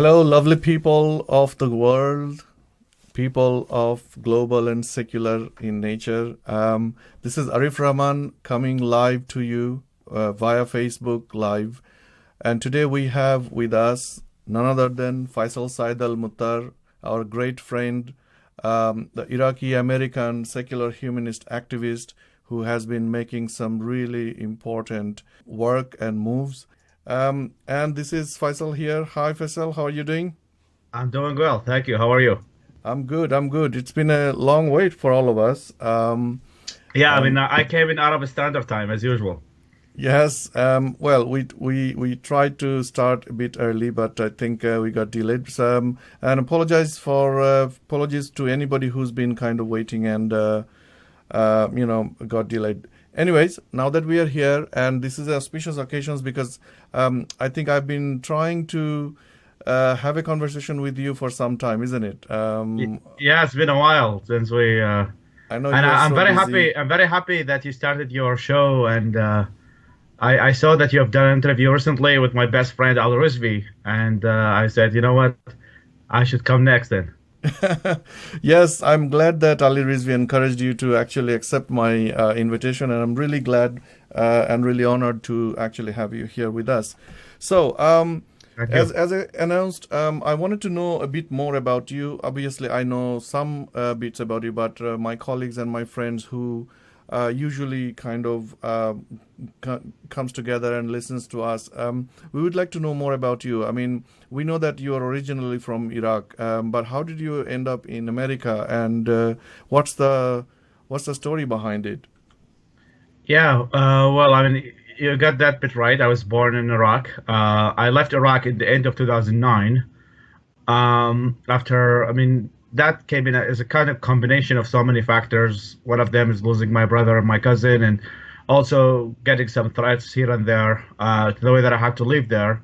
Hello, lovely people of the world, people of global and secular in nature. This is Arif Rahman coming live to you via Facebook Live. And today we have with us none other than Faisal Saeed Al Mutar, our great friend, the Iraqi American secular humanist activist who has been making some really important work and moves. And this is Faisal here. Hi, Faisal. How are you doing? I'm doing well, thank you. How are you? I'm good. I'm good. It's been a long wait for all of us. Yeah, And I came in Arab Standard Time as usual. yes, well, we tried to start a bit early, but I think we got delayed. And apologies to anybody who's been kind of waiting and got delayed. Anyways, now that we are here, and this is auspicious occasions because I think I've been trying to have a conversation with you for some time, isn't it? Yeah, it's been a while since I know and you are I'm so very busy. happy. I'm very happy that you started your show, and I saw that you have done an interview recently with my best friend Al Rizvi, and I said, you know what, I should come next then. Yes, I'm glad that Ali Rizvi encouraged you to actually accept my invitation, and I'm really glad and really honored to actually have you here with us. So, Thank as you. as I announced, I wanted to know a bit more about you. Obviously, I know some bits about you, but my colleagues and my friends who usually kind of comes together and listens to us. We would like to know more about you. I mean, we know that you are originally from Iraq, but how did you end up in America, and what's the what's the story behind it? Yeah, well, you got that bit right. I was born in Iraq. I left Iraq at the end of 2009. After, that came in as a kind of combination of so many factors. One of them is losing my brother and my cousin, and also getting some threats here and there, to the way that I had to leave there.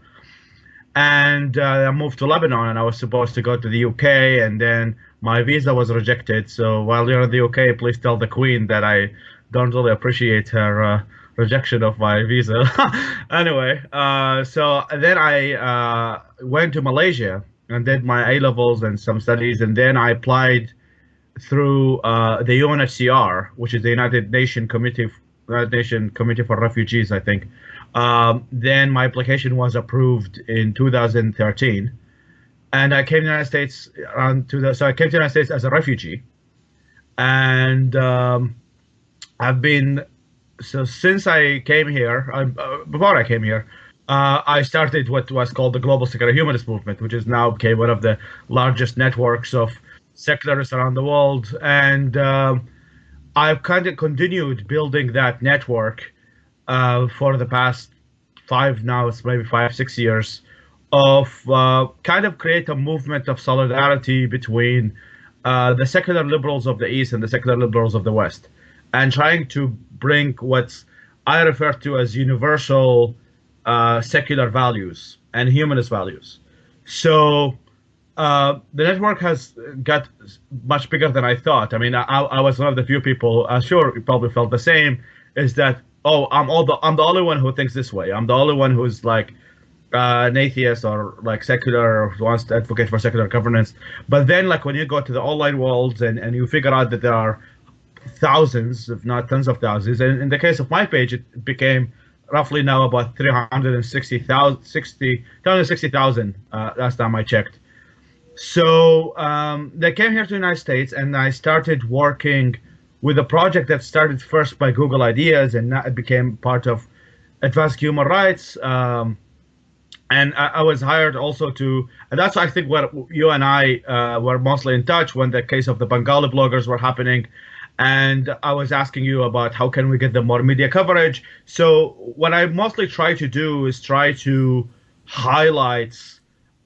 And I moved to Lebanon, and I was supposed to go to the UK, and then my visa was rejected. So while you're in the UK, please tell the Queen that I don't really appreciate her rejection of my visa. Anyway, so then I went to Malaysia and did my A levels and some studies, and then I applied through the UNHCR, which is the United Nation Committee for Refugees, I think. Then my application was approved in 2013, and I came to the United States so I came to the United States as a refugee, and I've been so since I came here. Before I came here, I started what was called the Global Secular Humanist Movement, which is now became one of the largest networks of secularists around the world, and I've kind of continued building that network for the past now it's maybe 5 6 years of kind of create a movement of solidarity between the secular liberals of the East and the secular liberals of the West, and trying to bring what I refer to as universal secular values and humanist values. So the network has got much bigger than I thought. I was one of the few people. Sure, you probably felt the same. Is that I'm the only one who thinks this way. I'm the only one who's like an atheist or like secular or who wants to advocate for secular governance. But then, like when you go to the online world and you figure out that there are thousands, if not tens of thousands, and in the case of my page, it became roughly now about 360,000, 360,000 last time I checked. So they came here to the United States, and I started working with a project that started first by Google Ideas, and now it became part of Advanced Human Rights. And I was hired also and that's I think where you and I were mostly in touch when the case of the Bengali bloggers were happening. And I was asking you about how can we get them more media coverage. So what I mostly try to do is try to highlight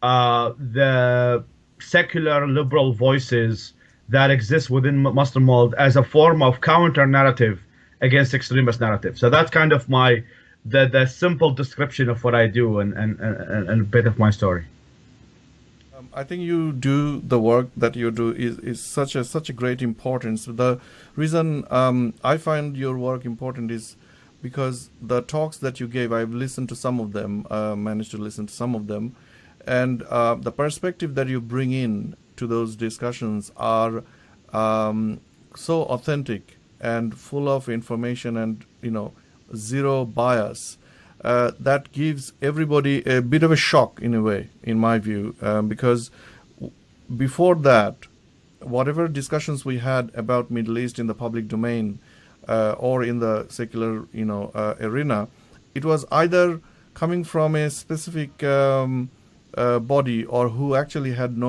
the secular liberal voices that exist within Muslim world as a form of counter narrative against extremist narrative. So that's kind of the simple description of what I do, and a bit of my story. I think you do the work that you do is such a great importance. The reason I find your work important is because the talks that you gave, I've listened to some of them, managed to listen to some of them, and the perspective that you bring in to those discussions are so authentic and full of information and zero bias. That gives everybody a bit of a shock in a way, in my view, because before that, whatever discussions we had about Middle East in the public domain or in the secular arena, it was either coming from a specific body or who actually had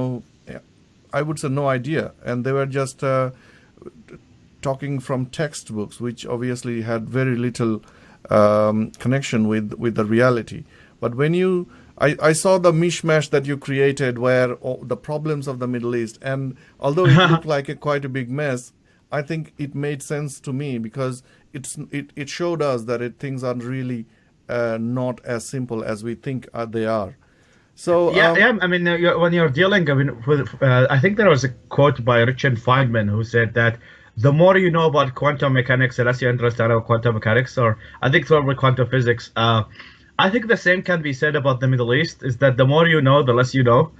I would say no idea, and they were just talking from textbooks, which obviously had very little connection with the reality. But when I saw the mishmash that you created, where the problems of the Middle East, and although it looked like quite a big mess, I think it made sense to me because it showed us that things are really not as simple as we think they are. So yeah. I mean, when you're dealing, I mean, I think there was a quote by Richard Feynman who said that the more you know about quantum mechanics, the less you understand about quantum mechanics, or I think probably quantum physics. I think the same can be said about the Middle East. Is that the more you know, the less you know,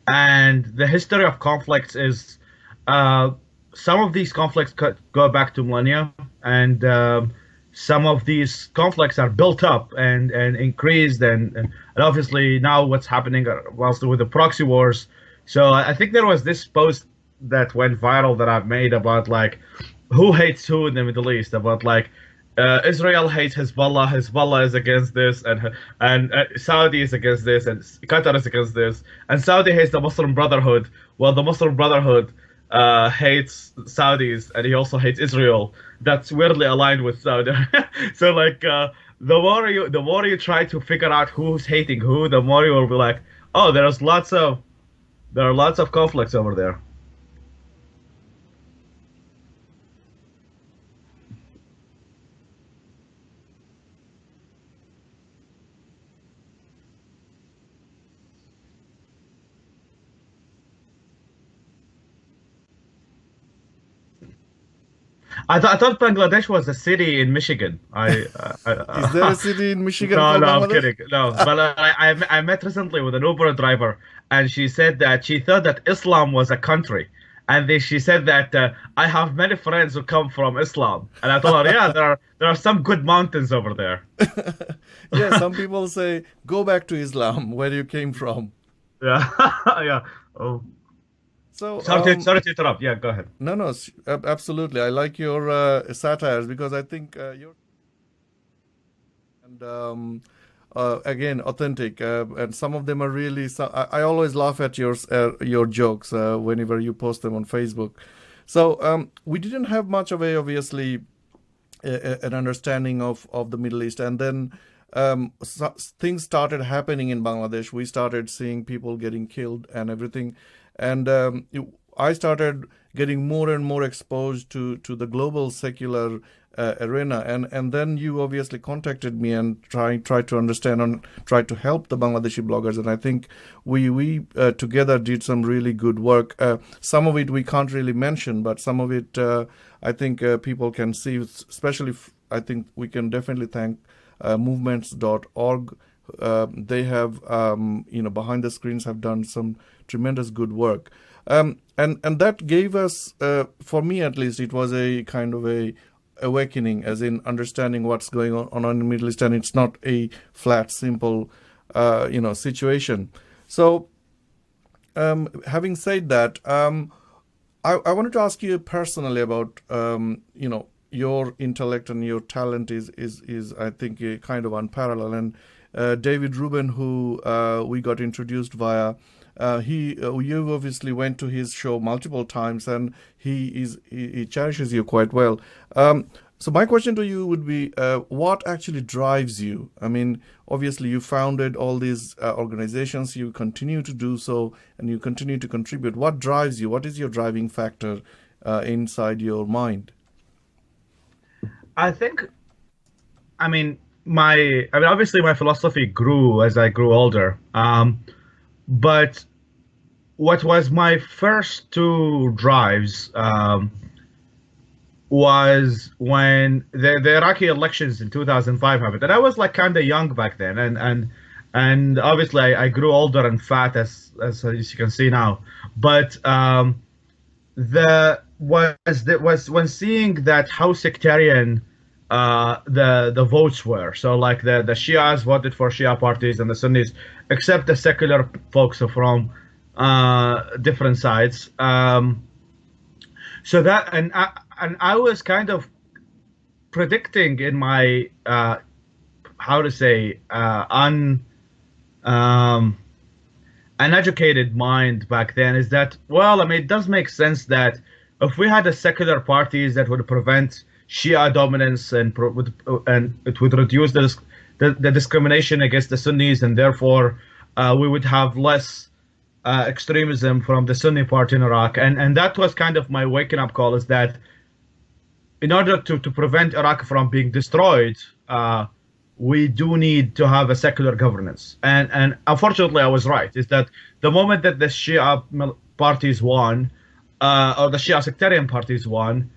and the history of conflicts is some of these conflicts go back to millennia, and some of these conflicts are built up and increased, and obviously now what's happening whilst with the proxy wars. So I think there was this post that went viral that I've made about like who hates who in the Middle East, about like Israel hates Hezbollah is against this, and Saudi is against this, and Qatar is against this, and Saudi hates the Muslim Brotherhood. Well, the Muslim Brotherhood hates Saudis, and he also hates Israel. That's weirdly aligned with Saudi. So like the more you try to figure out who's hating who, the more you will be like, oh, there are lots of conflicts over there. I thought Bangladesh was a city in Michigan. is there a city in Michigan No, called no, I'm Bangladesh? kidding. No, but I met recently with an Uber driver, and she said that she thought that Islam was a country, and she said that I have many friends who come from Islam, and I told her, yeah, there are some good mountains over there. Yeah, some people say go back to Islam where you came from. Yeah, yeah. Oh, So sorry to interrupt. Yeah, go ahead. no, no, absolutely. I like your satires because I think you're and again authentic, and some of them are really. I always laugh at your jokes whenever you post them on Facebook. So we didn't have much of obviously an understanding of the Middle East, and then things started happening in Bangladesh. We started seeing people getting killed and everything, and I started getting more and more exposed to the global secular arena, and then you obviously contacted me and tried to understand and try to help the Bangladeshi bloggers, and I think we together did some really good work. Some of it we can't really mention, but some of it I think people can see. Especially, I think we can definitely thank movements.org. They have behind the screens have done some tremendous good work, and that gave us, for me at least, it was a kind of a awakening, as in understanding what's going on in the Middle East, and it's not a flat, simple, situation. So, having said that, I wanted to ask you personally about, your intellect and your talent is I think kind of unparalleled. And David Rubin, who we got introduced via, you obviously went to his show multiple times, and he cherishes you quite well. So my question to you would be, what actually drives you? I mean, obviously you founded all these organizations, you continue to do so, and you continue to contribute. What drives you? What is your driving factor inside your mind? I think, obviously my philosophy grew as I grew older. But what was my first two drives was when the Iraqi elections in 2005 happened, and I was like kind of young back then, and And obviously, I grew older and fat, as you can see now. But was when seeing that how sectarian the votes were. So like the Shias voted for Shia parties and the Sunnis, except the secular folks are from different sides. So that and I was kind of predicting in my how to say um, uneducated mind back then is that, well, I mean, it does make sense that if we had a secular parties that would prevent Shia dominance and it would reduce the discrimination against the Sunnis, and therefore we would have less extremism from the Sunni party in Iraq. And that was kind of my waking up call, is that in order to prevent Iraq from being destroyed, we do need to have a secular governance. And unfortunately, I was right. Is that the moment that the Shia parties won, or the Shia sectarian parties won,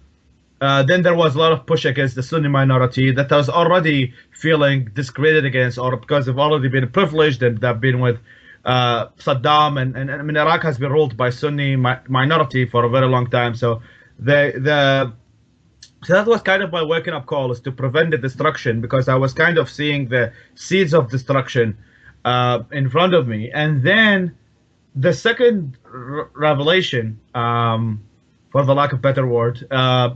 then there was a lot of push against the Sunni minority that was already feeling discredited against, or because they've already been privileged and they've been with Saddam, and I mean, Iraq has been ruled by Sunni minority for a very long time. So so that was kind of my waking up call, is to prevent the destruction, because I was kind of seeing the seeds of destruction in front of me. And then the second revelation, for the lack of better word,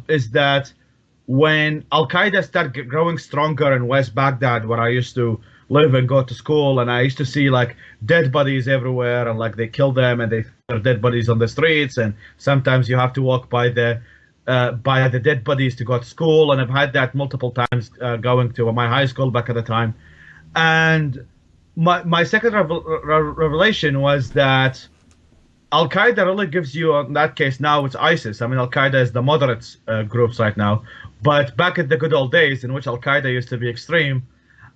is that when Al Qaeda started growing stronger in West Baghdad, where I used to live and go to school, and I used to see like dead bodies everywhere, and like they kill them and they throw dead bodies on the streets, and sometimes you have to walk by the dead bodies to go to school. And I've had that multiple times going to my high school back at the time. And my second revelation was that Al Qaeda really gives you, in that case now it's ISIS. I mean, Al Qaeda is the moderate groups right now, but back in the good old days in which Al Qaeda used to be extreme,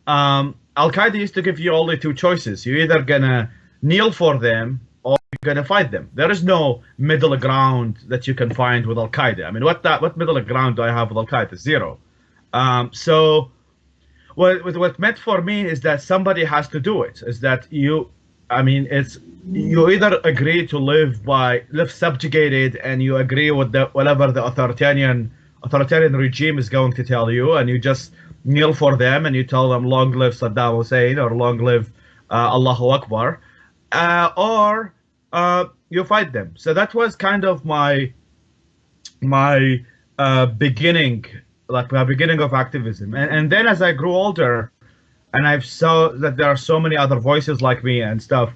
Al Qaeda used to give you only two choices. You're either gonna kneel for them or you're gonna fight them. There is no middle ground that you can find with Al Qaeda. I mean, what middle ground do I have with Al Qaeda? Zero. So what meant for me is that somebody has to do it. Is that it's you either agree to live subjugated, and you agree with whatever the authoritarian regime is going to tell you, and you just kneel for them and you tell them long live Saddam Hussein, or long live Allahu Akbar, or you fight them. So that was kind of my beginning, like my beginning of activism. And then as I grew older, and I saw that there are so many other voices like me and stuff,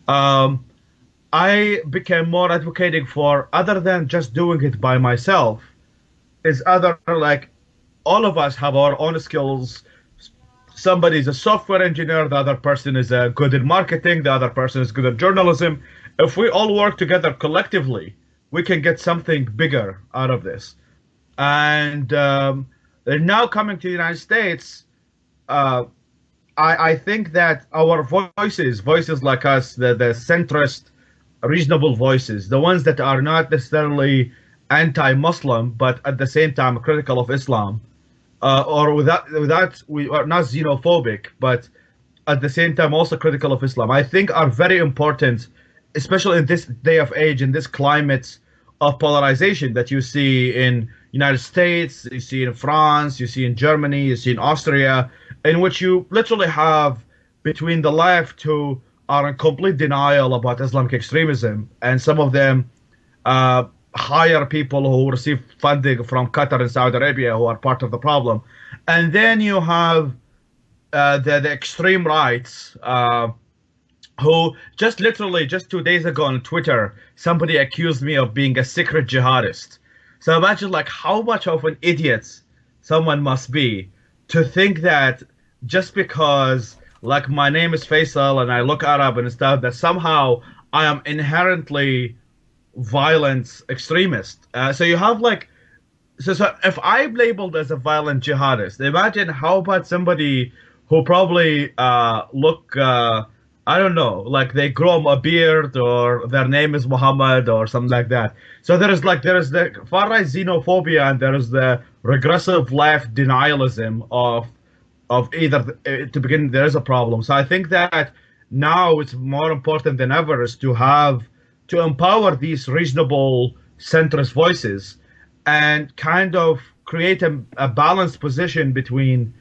I became more advocating for, other than just doing it by myself, is other, like, all of us have our own skills. Somebody's a software engineer, the other person is good at marketing, the other person is good at journalism. If we all work together collectively, we can get something bigger out of this. And they're now coming to the United States. I think that our voices like us, the centrist, reasonable voices, the ones that are not necessarily anti-Muslim, but at the same time critical of Islam, or without we are not xenophobic, but at the same time also critical of Islam, I think are very important, especially in this day of age, in this climate of polarization that you see in United States, you see in France, you see in Germany, you see in Austria, in which you literally have between the left who are in complete denial about Islamic extremism, and some of them hire people who receive funding from Qatar and Saudi Arabia who are part of the problem. And then you have the extreme rights, who just 2 days ago on Twitter, somebody accused me of being a secret jihadist. So imagine like how much of an idiot someone must be to think that just because like my name is Faisal and I look Arab and stuff, that somehow I am inherently violent extremist. So you have like, so if I'm labeled as a violent jihadist, imagine how about somebody who probably look, I don't know, like they grow a beard or their name is Muhammad or something like that. So there is the far right xenophobia, and there is the regressive left denialism of of either to begin there is a problem. So I think that now it's more important than ever is to empower these reasonable centrist voices and kind of create a balanced position between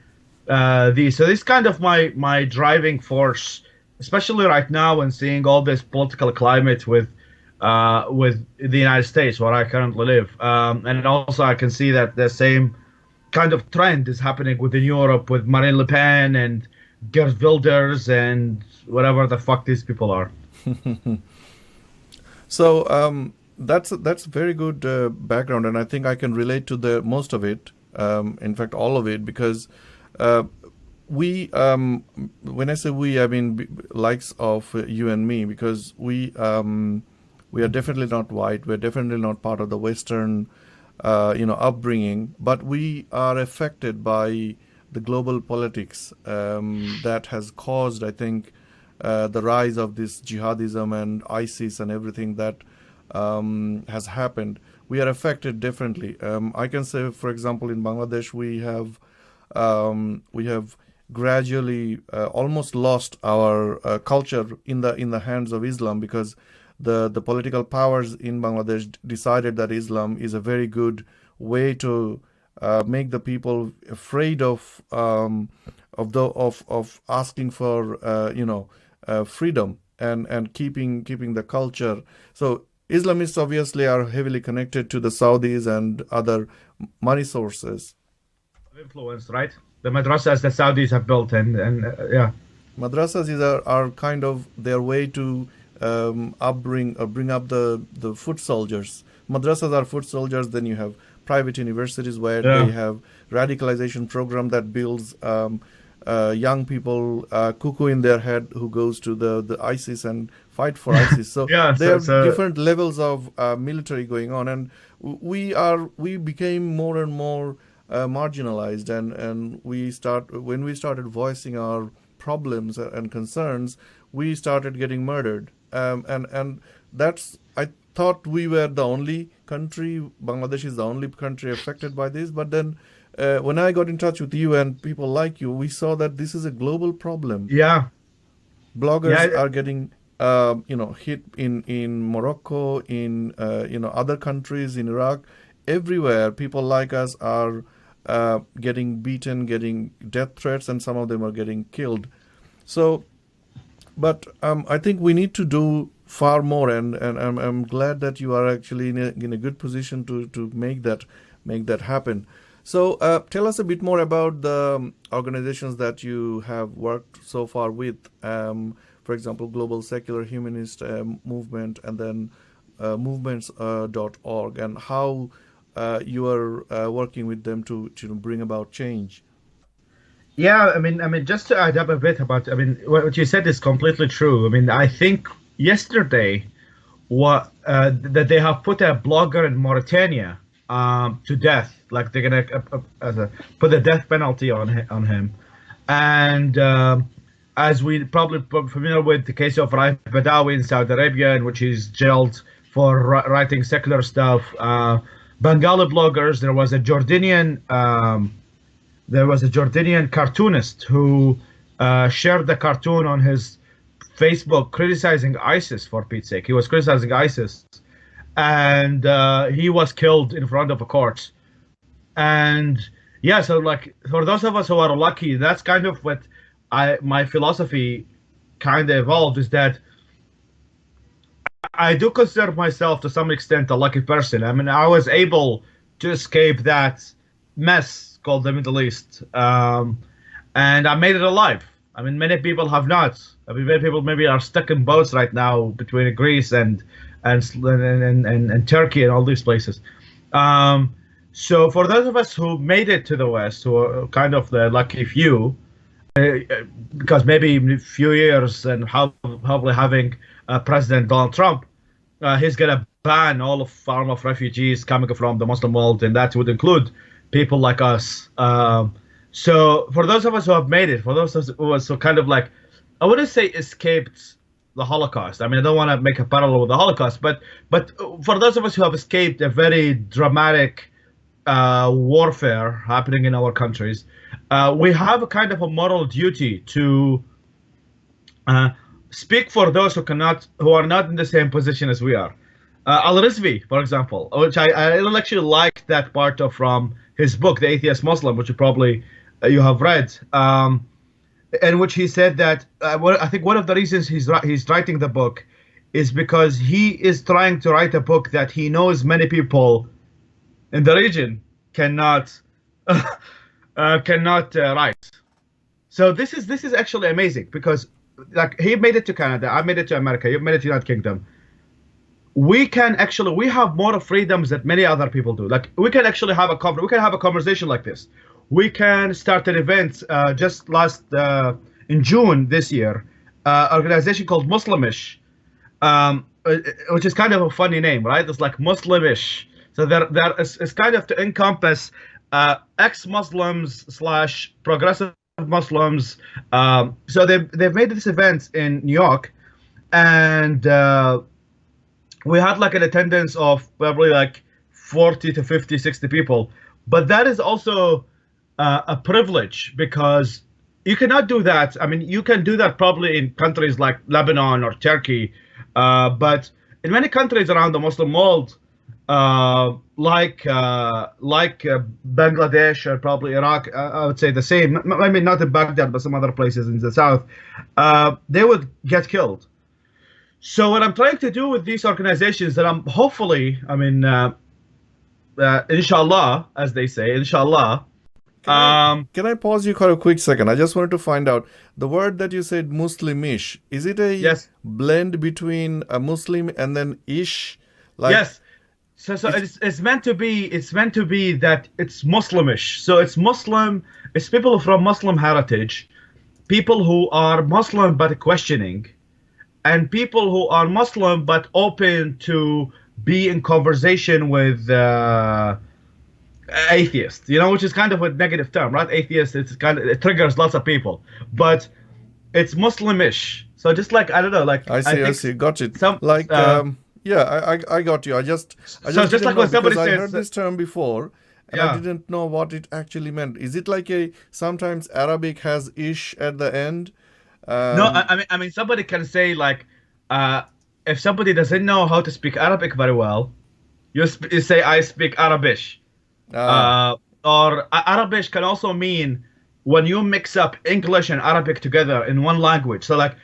these. So this is kind of my driving force, especially right now when seeing all this political climate with the United States where I currently live, and also I can see that the same kind of trend is happening within Europe with Marine Le Pen and Geert Wilders and whatever the fuck these people are. So that's very good background, and I think I can relate to the most of it. In fact, all of it, because we, when I say we, I mean likes of you and me, because we are definitely not white. We're definitely not part of the Western, upbringing, but we are affected by the global politics that has caused, I think, the rise of this jihadism and ISIS and everything that has happened. We are affected differently. I can say, for example, in Bangladesh, we have gradually almost lost our culture in the hands of Islam, because the political powers in Bangladesh decided that Islam is a very good way to make the people afraid of asking for freedom and keeping the culture. So Islamists obviously are heavily connected to the Saudis and other money sources. Influence, right? The madrasas that Saudis have built, and yeah. Madrasas are kind of their way to bring up the foot soldiers. Madrasas are foot soldiers. Then you have private universities where they have radicalization program that builds young people, cuckoo in their head, who goes to the ISIS and fight for ISIS. So there are different levels of military going on, and we became more and more marginalized, and when we started voicing our problems and concerns, we started getting murdered. And that's, I thought we were the only country, Bangladesh is the only country affected by this. But then when I got in touch with you and people like you, we saw that this is a global problem. Yeah. Bloggers are getting hit in Morocco, in other countries, in Iraq, everywhere. People like us are getting beaten, getting death threats, and some of them are getting killed. So, but I think we need to do far more, and I'm glad that you are actually in a good position to make that happen. So tell us a bit more about the organizations that you have worked so far with. For example, Global Secular Humanist Movement, and then movements.org, and how you are working with them to bring about change. Yeah, I mean, just to add up a bit about, what you said is completely true. I mean, I think yesterday, that they have put a blogger in Mauritania to death, like they're gonna put the death penalty on him, and as we probably familiar with the case of Raif Badawi in Saudi Arabia, in which he's jailed for writing secular stuff. Bengali bloggers. There was a Jordanian cartoonist who shared the cartoon on his Facebook criticizing ISIS, for Pete's sake. He was criticizing ISIS, and he was killed in front of a court. And yeah, so like for those of us who are lucky, that's kind of what my philosophy kind of evolved, is that I do consider myself to some extent a lucky person. I mean, I was able to escape that mess called the Middle East, and I made it alive. I mean, many people have not. I mean, many people maybe are stuck in boats right now between Greece and Turkey and all these places. So for those of us who made it to the West, who are kind of the lucky few, because maybe in a few years and hopefully having President Donald Trump, he's going to ban all form of refugees coming from the Muslim world, and that would include people like us. So for those of us who have made it, for those of us who are so kind of like, I wouldn't say escaped the Holocaust. I mean, I don't want to make a parallel with the Holocaust, but for those of us who have escaped a very dramatic warfare happening in our countries, we have a kind of a moral duty to uh, speak for those who are not in the same position as we are. Al-Rizvi, for example, which I actually like that part of from his book, The Atheist Muslim, which you probably you have read, in which he said that I think one of the reasons he's writing the book is because he is trying to write a book that he knows many people in the region cannot write. So this is actually amazing because like he made it to Canada, I made it to America, you made it to United Kingdom. We have more freedoms that many other people do. Like we can actually have a conversation like this. We can start an event. Just last in June this year, organization called Muslimish, which is kind of a funny name, right? It's like Muslimish. So there it's kind of to encompass ex-Muslims slash progressive Muslims. So they've made this event in New York, and we had like an attendance of probably like 40 to 50, 60 people. But that is also a privilege because you cannot do that. I mean, you can do that probably in countries like Lebanon or Turkey, but in many countries around the Muslim world, like Bangladesh or probably Iraq, I would say the same. I mean, not in Baghdad, but some other places in the south, they would get killed. So what I'm trying to do with these organizations that I'm hopefully, I mean, inshallah, as they say, inshallah. Can I pause you for a quick second? I just wanted to find out the word that you said Muslimish. Is it a Yes. blend between a Muslim and then ish? Like, Yes. So it's meant to be that it's Muslimish. So it's Muslim. It's people from Muslim heritage, people who are Muslim but questioning, and people who are Muslim but open to be in conversation with atheists. You know, which is kind of a negative term, right? Atheist. It triggers lots of people, but it's Muslimish. So just like I don't know, like I think see, got it. some Like, yeah, I got you. I just just didn't like know when somebody because I says heard this term before, and I Yeah. didn't know what it actually meant. Is it like a sometimes Arabic has ish at the end? No, I mean, somebody can say like, if somebody doesn't know how to speak Arabic very well, you say I speak Arabish, or Arabish can also mean when you mix up English and Arabic together in one language. So like,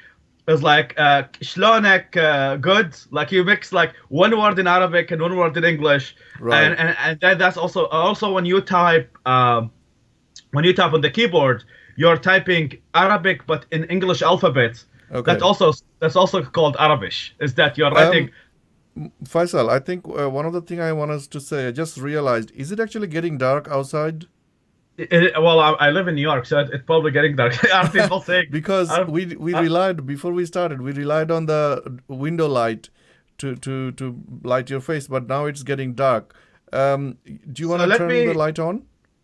it's like shlonek good, like you mix like one word in Arabic and one word in English, Right. and that's also when you type on the keyboard, you're typing Arabic but in English alphabet. Okay. That's also called Arabish. Is that you're writing? Faisal, I think one of the thing I want us to say, I just realized, is it actually getting dark outside? Well, I live in New York, so it's probably getting dark. Are people saying? Because Are- we relied before we started, we relied on the window light to light your face, but now it's getting dark. Do you want to let turn me- the light on?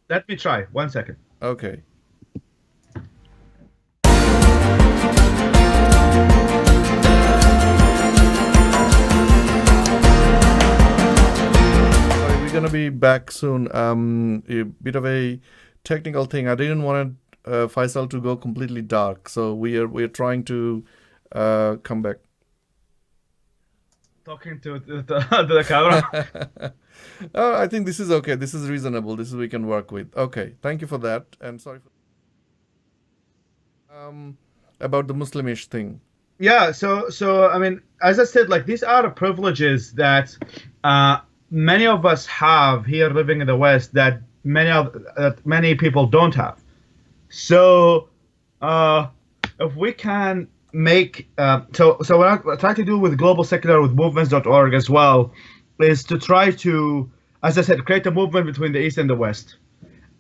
Let me try. 1 second. Okay. Sorry, we're gonna be back soon. A bit of a technical thing. I didn't want Faisal to go completely dark, so we're trying to come back. Talking to the camera. I think this is okay. This is reasonable. This is we can work with. Okay, thank you for that. And sorry for about the Muslimish thing. Yeah. So I mean, as I said, like these are privileges that many of us have here living in the West that many people don't have. So if we can make so what I try to do with Global Secular with movements.org as well is to try to, as I said, create a movement between the East and the West,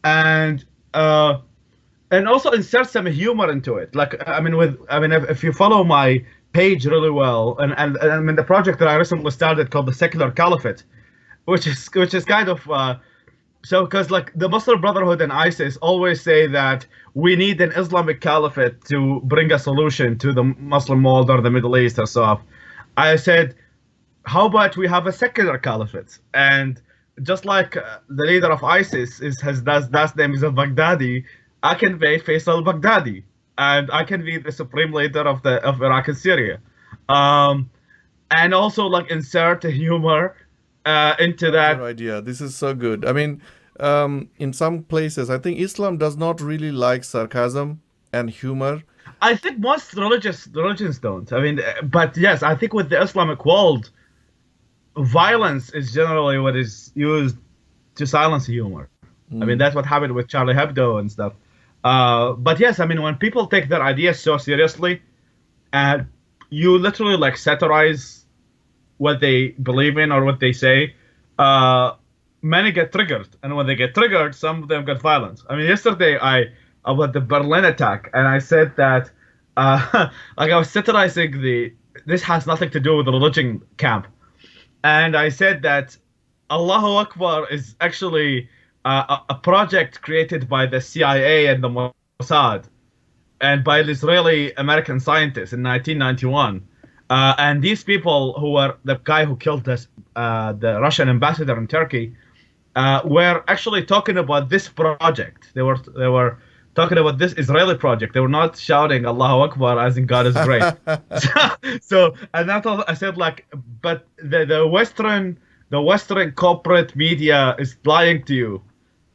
and also insert some humor into it. Like if you follow my page really well, and I mean the project that I recently started called the Secular Caliphate, which is kind of so because like the Muslim Brotherhood and ISIS always say that we need an Islamic caliphate to bring a solution to the Muslim world or the Middle East or so. I said, how about we have a secular caliphate? And just like the leader of ISIS is his last name is al-Baghdadi, I can be Faisal Baghdadi, and I can be the supreme leader of Iraq and Syria, um, and also like insert humor into Love that. your idea. This is so good. I mean, in some places, I think Islam does not really like sarcasm and humor. I think most religions don't. I mean, but yes, I think with the Islamic world, violence is generally what is used to silence humor. I mean, Mm. that's what happened with Charlie Hebdo and stuff. But yes, I mean, when people take their ideas so seriously, and you literally like satirize what they believe in or what they say, uh, many get triggered, and when they get triggered, some of them get violent. I mean, yesterday I about the Berlin attack, and I said that like I was satirizing the this has nothing to do with the religion camp, and I said that Allahu Akbar is actually a project created by the CIA and the Mossad and by the Israeli American scientists in 1991. And these people, who were the guy who killed the Russian ambassador in Turkey, were actually talking about this project. They were talking about this Israeli project. They were not shouting Allahu Akbar as in God is great. And that's all I said. Like, but the Western corporate media is lying to you.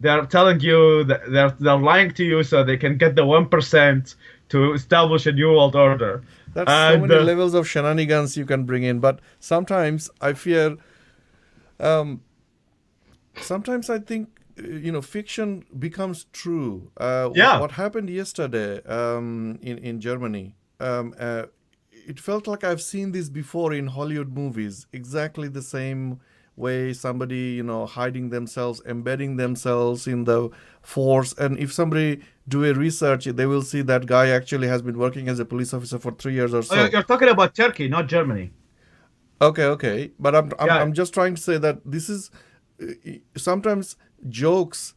They're telling you that they're lying to you so they can get the 1% to establish a new world order. That's so And many levels of shenanigans you can bring in. But um, sometimes I think, fiction becomes true. yeah, What happened yesterday in Germany? It felt like I've seen this before in Hollywood movies. Exactly the same way somebody, hiding themselves, embedding themselves in the force. And if somebody do a research, they will see that guy actually has been working as a police officer for 3 years or oh, you're so. you're talking about Turkey, not Germany. Okay, okay. But Yeah, I'm just trying to say that this is sometimes jokes,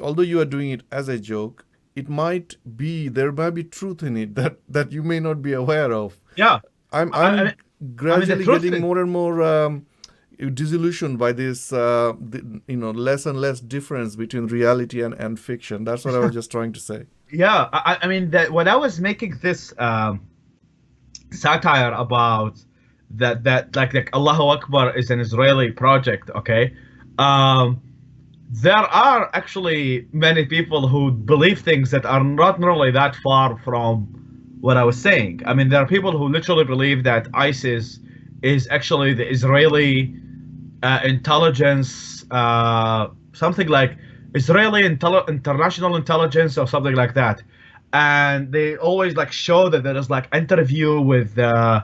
although you are doing it as a joke, there might be truth in it that you may not be aware of. yeah. I mean, I'm I mean the gradually truth getting is, more and more disillusioned by this, less and less difference between reality and fiction. That's what I was just trying to say. yeah. I mean that when I was making this satire about that Allahu Akbar is an Israeli project, okay? Um, there are actually many people who believe things that are not really that far from what I was saying. I mean, there are people who literally believe that ISIS is actually the Israeli intelligence, something like international intelligence or something like that. And they always like show that there is like interview with the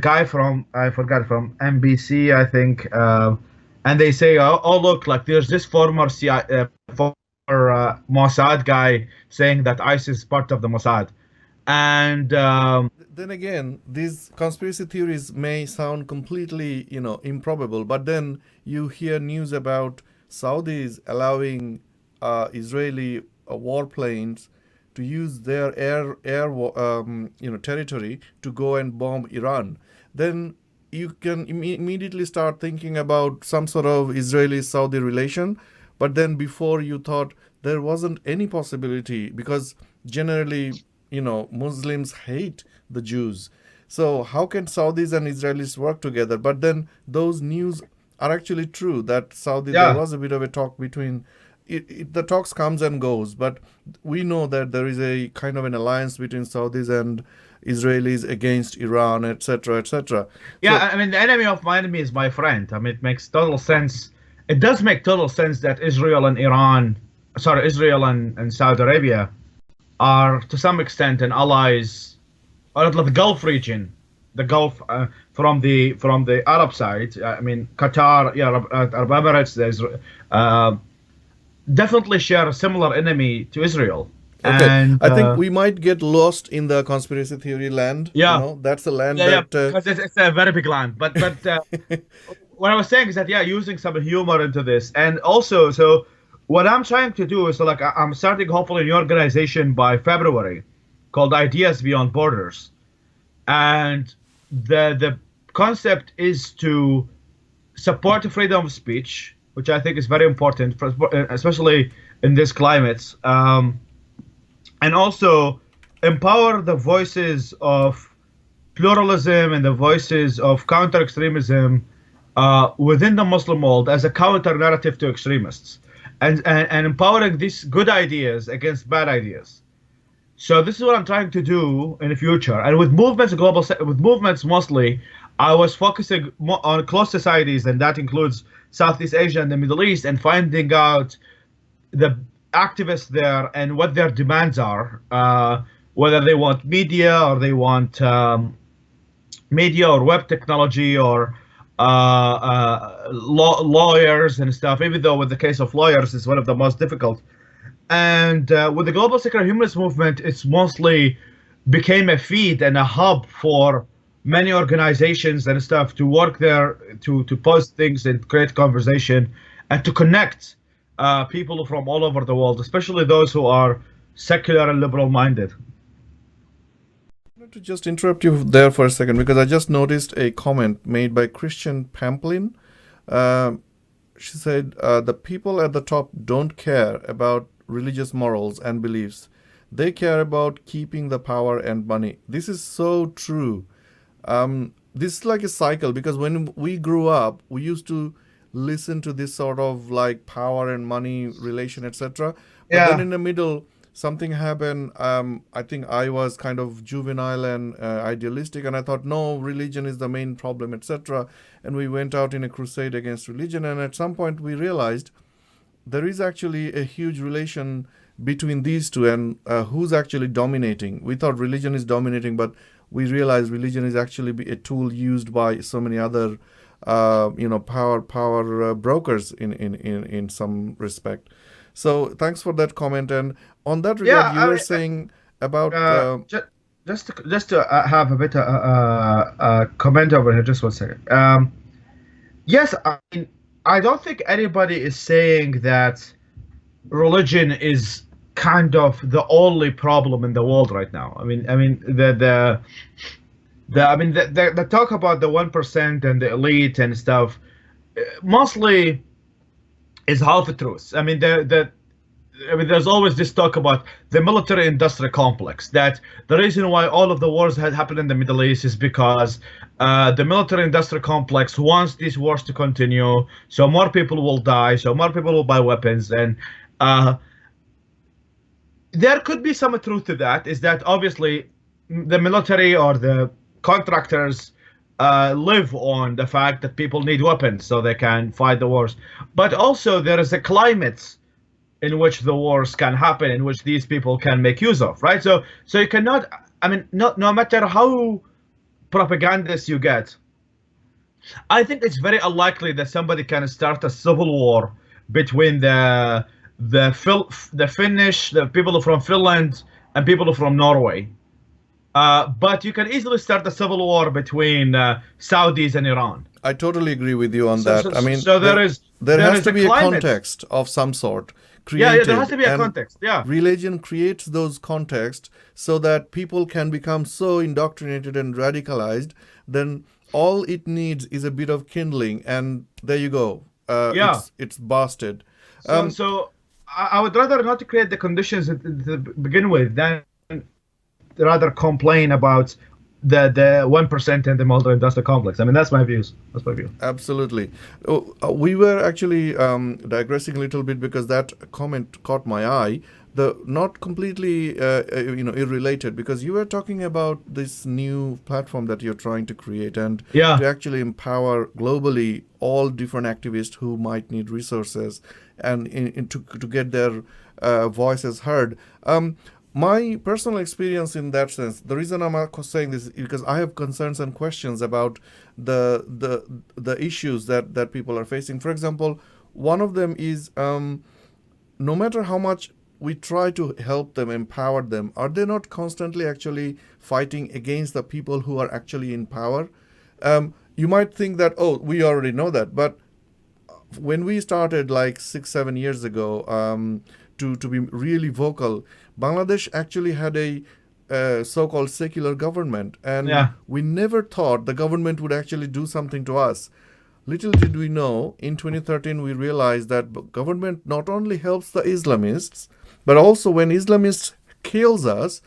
guy from I forgot from NBC, I think, and they say, oh look, like there's this former former Mossad guy saying that ISIS is part of the Mossad, and Then again, these conspiracy theories may sound completely, improbable, but then you hear news about Saudis allowing Israeli warplanes to use their territory to go and bomb Iran. Then you can immediately start thinking about some sort of Israeli-Saudi relation. But then before you thought there wasn't any possibility because generally, Muslims hate the Jews. So how can Saudis and Israelis work together? But then those news are actually true that there yeah, was a bit of a talk between the talks comes and goes, but we know that there is a kind of an alliance between Saudis and Israelis against Iran, etc., etc. yeah. So I mean, the enemy of my enemy is my friend. I mean, it makes total sense. It does make total sense that Israel and Saudi Arabia are to some extent an allies, or the Gulf region, the Gulf from the Arab side. I mean, Qatar, yeah, Arab Emirates, uh, definitely share a similar enemy to Israel, okay, and I think we might get lost in the conspiracy theory land. yeah, That's the land yeah, yeah, that because it's a very big land. But what I was saying is that yeah, using some humor into this, and also so what I'm trying to do is so like I'm starting hopefully a new organization by February called Ideas Beyond Borders, and the concept is to support freedom of speech, which I think is very important, especially in this climate, and also empower the voices of pluralism and the voices of counter extremism within the Muslim world as a counter narrative to extremists, and empowering these good ideas against bad ideas. So this is what I'm trying to do in the future. And with movements, with movements mostly, I was focusing on closed societies, and that includes Southeast Asia and the Middle East, and finding out the activists there and what their demands are, whether they want media or they want media or web technology or lawyers and stuff. Even though with the case of lawyers, it's one of the most difficult. And with the Global Secular Humanist Movement, it's mostly became a feed and a hub for many organizations and stuff to work there, to post things and create conversation and to connect people from all over the world, especially those who are secular and liberal minded. I want to just interrupt you there for a second because I just noticed a comment made by Christian Pamplin. She said, the people at the top don't care about religious morals and beliefs. They care about keeping the power and money. This is so true. This is like a cycle because when we grew up, we used to listen to this sort of like power and money relation, etc. But then Yeah. in the middle, something happened. I think I was kind of juvenile and idealistic, and I thought, no, religion is the main problem, etc. And we went out in a crusade against religion, and at some point we realized there is actually a huge relation between these two and who's actually dominating. We thought religion is dominating, but we realized religion is actually a tool used by so many other power brokers in some respect. So thanks for that comment. And on that regard, Yeah, you were saying about just to have a bit comment over here. Just 1 second. Yes, I mean, I don't think anybody is saying that religion is kind of the only problem in the world right now. I mean the talk about the 1% and the elite and stuff mostly is half the truth. There's always this talk about the military-industrial complex. That the reason why all of the wars had happened in the Middle East is because the military-industrial complex wants these wars to continue, so more people will die, so more people will buy weapons, and there could be some truth to that. Is that obviously the military or the contractors live on the fact that people need weapons so they can fight the wars, but also there is a climate in which the wars can happen, in which these people can make use of, right? So you cannot, no matter how propagandist you get, I think it's very unlikely that somebody can start a civil war between the Finnish, the people from Finland, and people from Norway. But you can easily start a civil war between Saudis and Iran. I totally agree with you on that. There there has is to a be a climate. context of some sort Yeah, created. there has to be a and context. Yeah. religion creates those contexts so that people can become so indoctrinated and radicalized. Then all it needs is a bit of kindling, and there you go. Yeah. It's busted. So I would rather not create the conditions to begin with than rather complain about the 1% and the multi-industrial complex. I mean, that's my views. That's my view. Absolutely. We were actually digressing a little bit because that comment caught my eye. The not completely irrelated, because you were talking about this new platform that you're trying to create and Yeah. to actually empower globally all different activists who might need resources and to get their voices heard. My personal experience in that sense, the reason I'm saying this is because I have concerns and questions about the issues that people are facing. For example, one of them is no matter how much we try to help them, empower them, are they not constantly actually fighting against the people who are actually in power? You might think that, oh, we already know that, but when we started like 6-7 years ago to be really vocal, Bangladesh actually had a so-called secular government, and Yeah. we never thought the government would actually do something to us. little did we know, in 2013 we realized that government not only helps the Islamists, but also when Islamists kills us,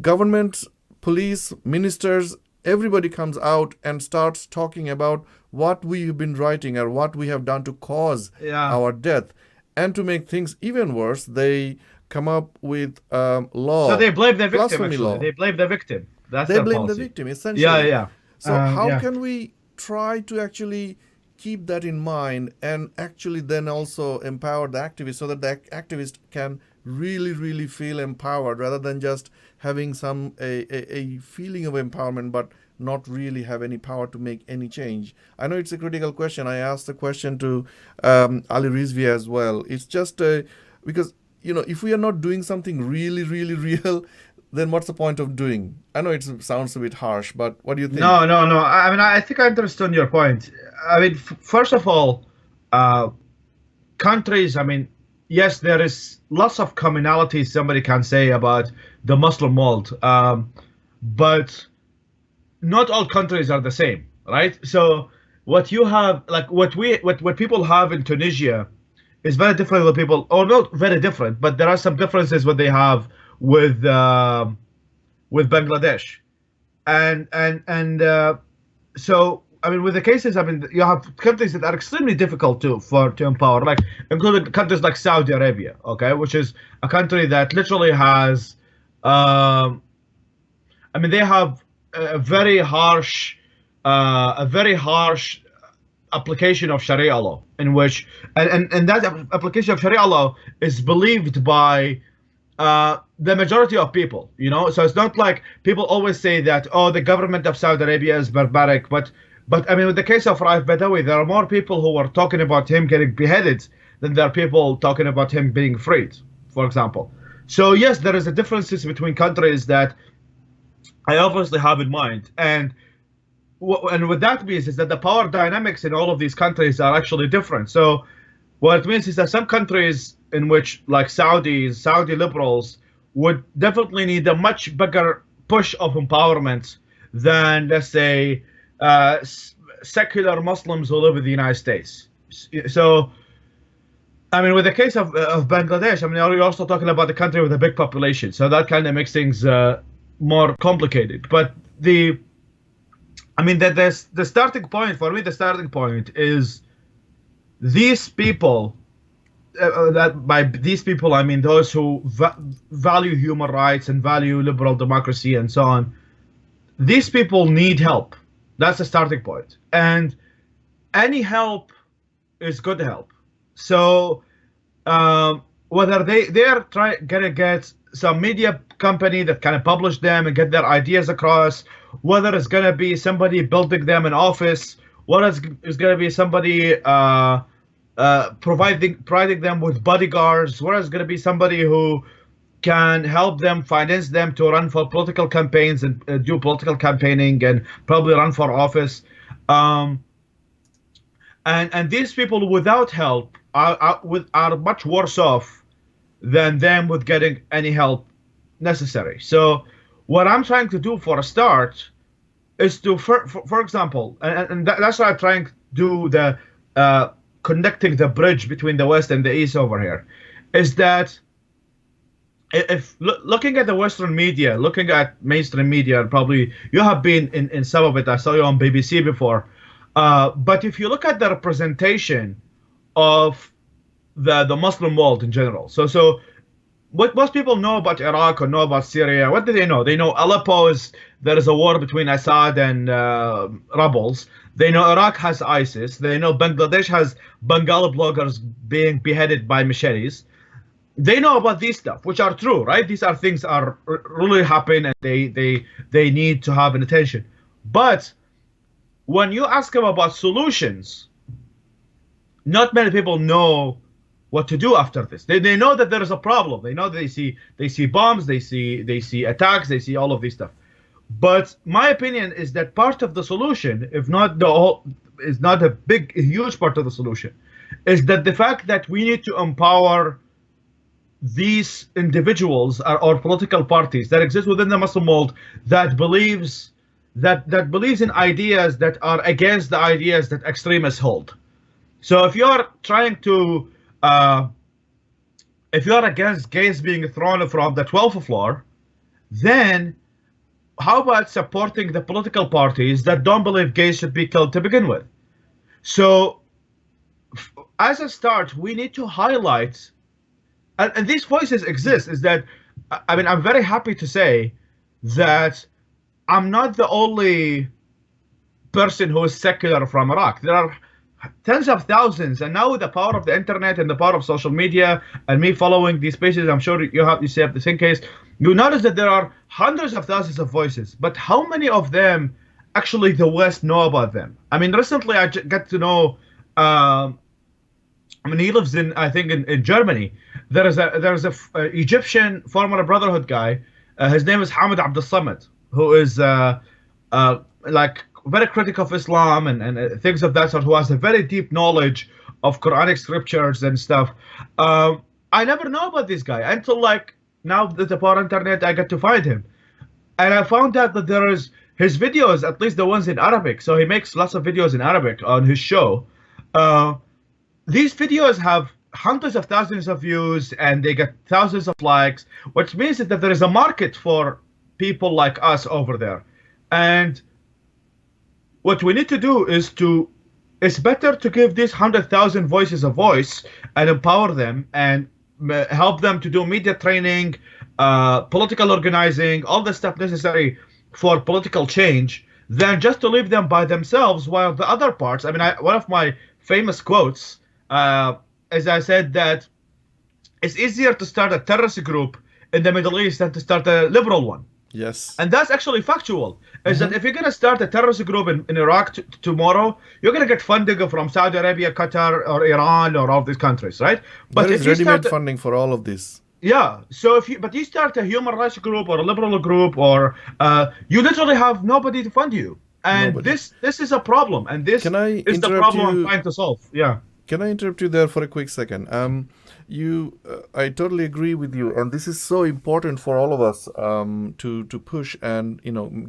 government, police, ministers, everybody comes out and starts talking about what we've been writing or what we have done to cause Yeah. our death. And to make things even worse, they come up with So law, they blame the victim, blasphemy actually. law. They blame the victim. That's They their blame the policy. victim, Yeah, essentially. yeah. So how Yeah. can we try to actually keep that in mind and actually then also empower the activists so that the activist can really, really feel empowered rather than just having a feeling of empowerment but not really have any power to make any change? I know it's a critical question. I asked the question to Ali Rizvi as well. It's just because, if we are not doing something really, really real, then what's the point of doing? I know it sounds a bit harsh, but what do you think? No, no, no. I mean, I think I understand your point. I mean, first of all, uh, countries, I mean, yes, there is lots of commonalities somebody can say about the Muslim world, but not all countries are the same, right? So what you have, like what people have in Tunisia is very different than people, or not very different, but there are some differences what they have with Bangladesh, and so I mean, with the cases, I mean, you have countries that are extremely difficult to empower, like including countries like Saudi Arabia, okay, which is a country that literally has, um, I mean, they have a very harsh application of Sharia law, in which, and that application of Sharia law is believed by the majority of people, So it's not like people always say that, oh, the government of Saudi Arabia is barbaric, but I mean, with the case of Raif Badawi, there are more people who are talking about him getting beheaded than there are people talking about him being freed, for example. So yes, there is a differences between countries that I obviously have in mind, and what that means is that the power dynamics in all of these countries are actually different. So what it means is that some countries in which, like Saudi liberals, would definitely need a much bigger push of empowerment than, let's say, secular Muslims who live in the United States. So, I mean, with the case of Bangladesh, I mean, you're also talking about a country with a big population, so that kind of makes things more complicated. But I mean, the starting point for me, the starting point is these people. That by these people, I mean those who value human rights and value liberal democracy and so on. These people need help. That's the starting point, and any help is good help. So whether they're gonna get some media company that kind of publish them and get their ideas across, whether it's gonna be somebody building them an office, whether it's gonna be somebody providing them with bodyguards, whether it's gonna be somebody who can help them, finance them to run for political campaigns and do political campaigning and probably run for office. And these people without help are much worse off than them with getting any help necessary. So what I'm trying to do for a start is to, for example, and that's why I'm trying to do the connecting the bridge between the West and the East over here, is that if looking at the Western media, looking at mainstream media, probably you have been in some of it. I saw you on BBC before. But if you look at the representation of the Muslim world in general, so what most people know about Iraq or know about Syria, what do they know? They know Aleppo there is a war between Assad and rebels. They know Iraq has ISIS. They know Bangladesh has Bengali bloggers being beheaded by machetes. They know about these stuff, which are true, right? These are things are really happen, and they need to have an attention. But when you ask them about solutions, not many people know what to do after this. They know that there is a problem. They know they see bombs, they see attacks, they see all of this stuff. But my opinion is that part of the solution, if not the whole, is not a huge part of the solution, is that the fact that we need to empower these individuals or political parties that exist within the Muslim world that believes that believes in ideas that are against the ideas that extremists hold. So uh, if you're against gays being thrown from the 12th floor, then how about supporting the political parties that don't believe gays should be killed to begin with? So, as a start, we need to highlight, and these voices exist. Is that, I mean, I'm very happy to say that I'm not the only person who is secular from Iraq. There are tens of thousands, and now with the power of the internet and the power of social media and me following these pages, I'm sure you have the same case. You notice that there are hundreds of thousands of voices, but how many of them actually the West know about them? I mean, recently I got to know. I mean, he lives in, I think, in Germany. There is a Egyptian former Brotherhood guy. His name is Hamid Abdel Samad, who is like very critical of Islam and things of that sort, who has a very deep knowledge of Quranic scriptures and stuff. I never know about this guy until like now that the power internet, I got to find him. And I found out that there is his videos, at least the ones in Arabic. So he makes lots of videos in Arabic on his show. Uh, these videos have hundreds of thousands of views and they get thousands of likes, which means that there is a market for people like us over there. And what we need to do is it's better to give these 100,000 voices a voice and empower them and help them to do media training, political organizing, all the stuff necessary for political change, than just to leave them by themselves while the other parts. I mean, one of my famous quotes, as I said, that it's easier to start a terrorist group in the Middle East than to start a liberal one. Yes. And that's actually factual. Is that if you're going to start a terrorist group in Iraq tomorrow, you're going to get funding from Saudi Arabia, Qatar, or Iran, or all these countries, right? But there is ready-made funding for all of this. Yeah. So but you start a human rights group or a liberal group, or you literally have nobody to fund you. And Nobody. this is a problem, and this Can I is the interrupt problem I'm you? trying to solve. Yeah. Can I interrupt you there for a quick second? I totally agree with you, and this is so important for all of us to push and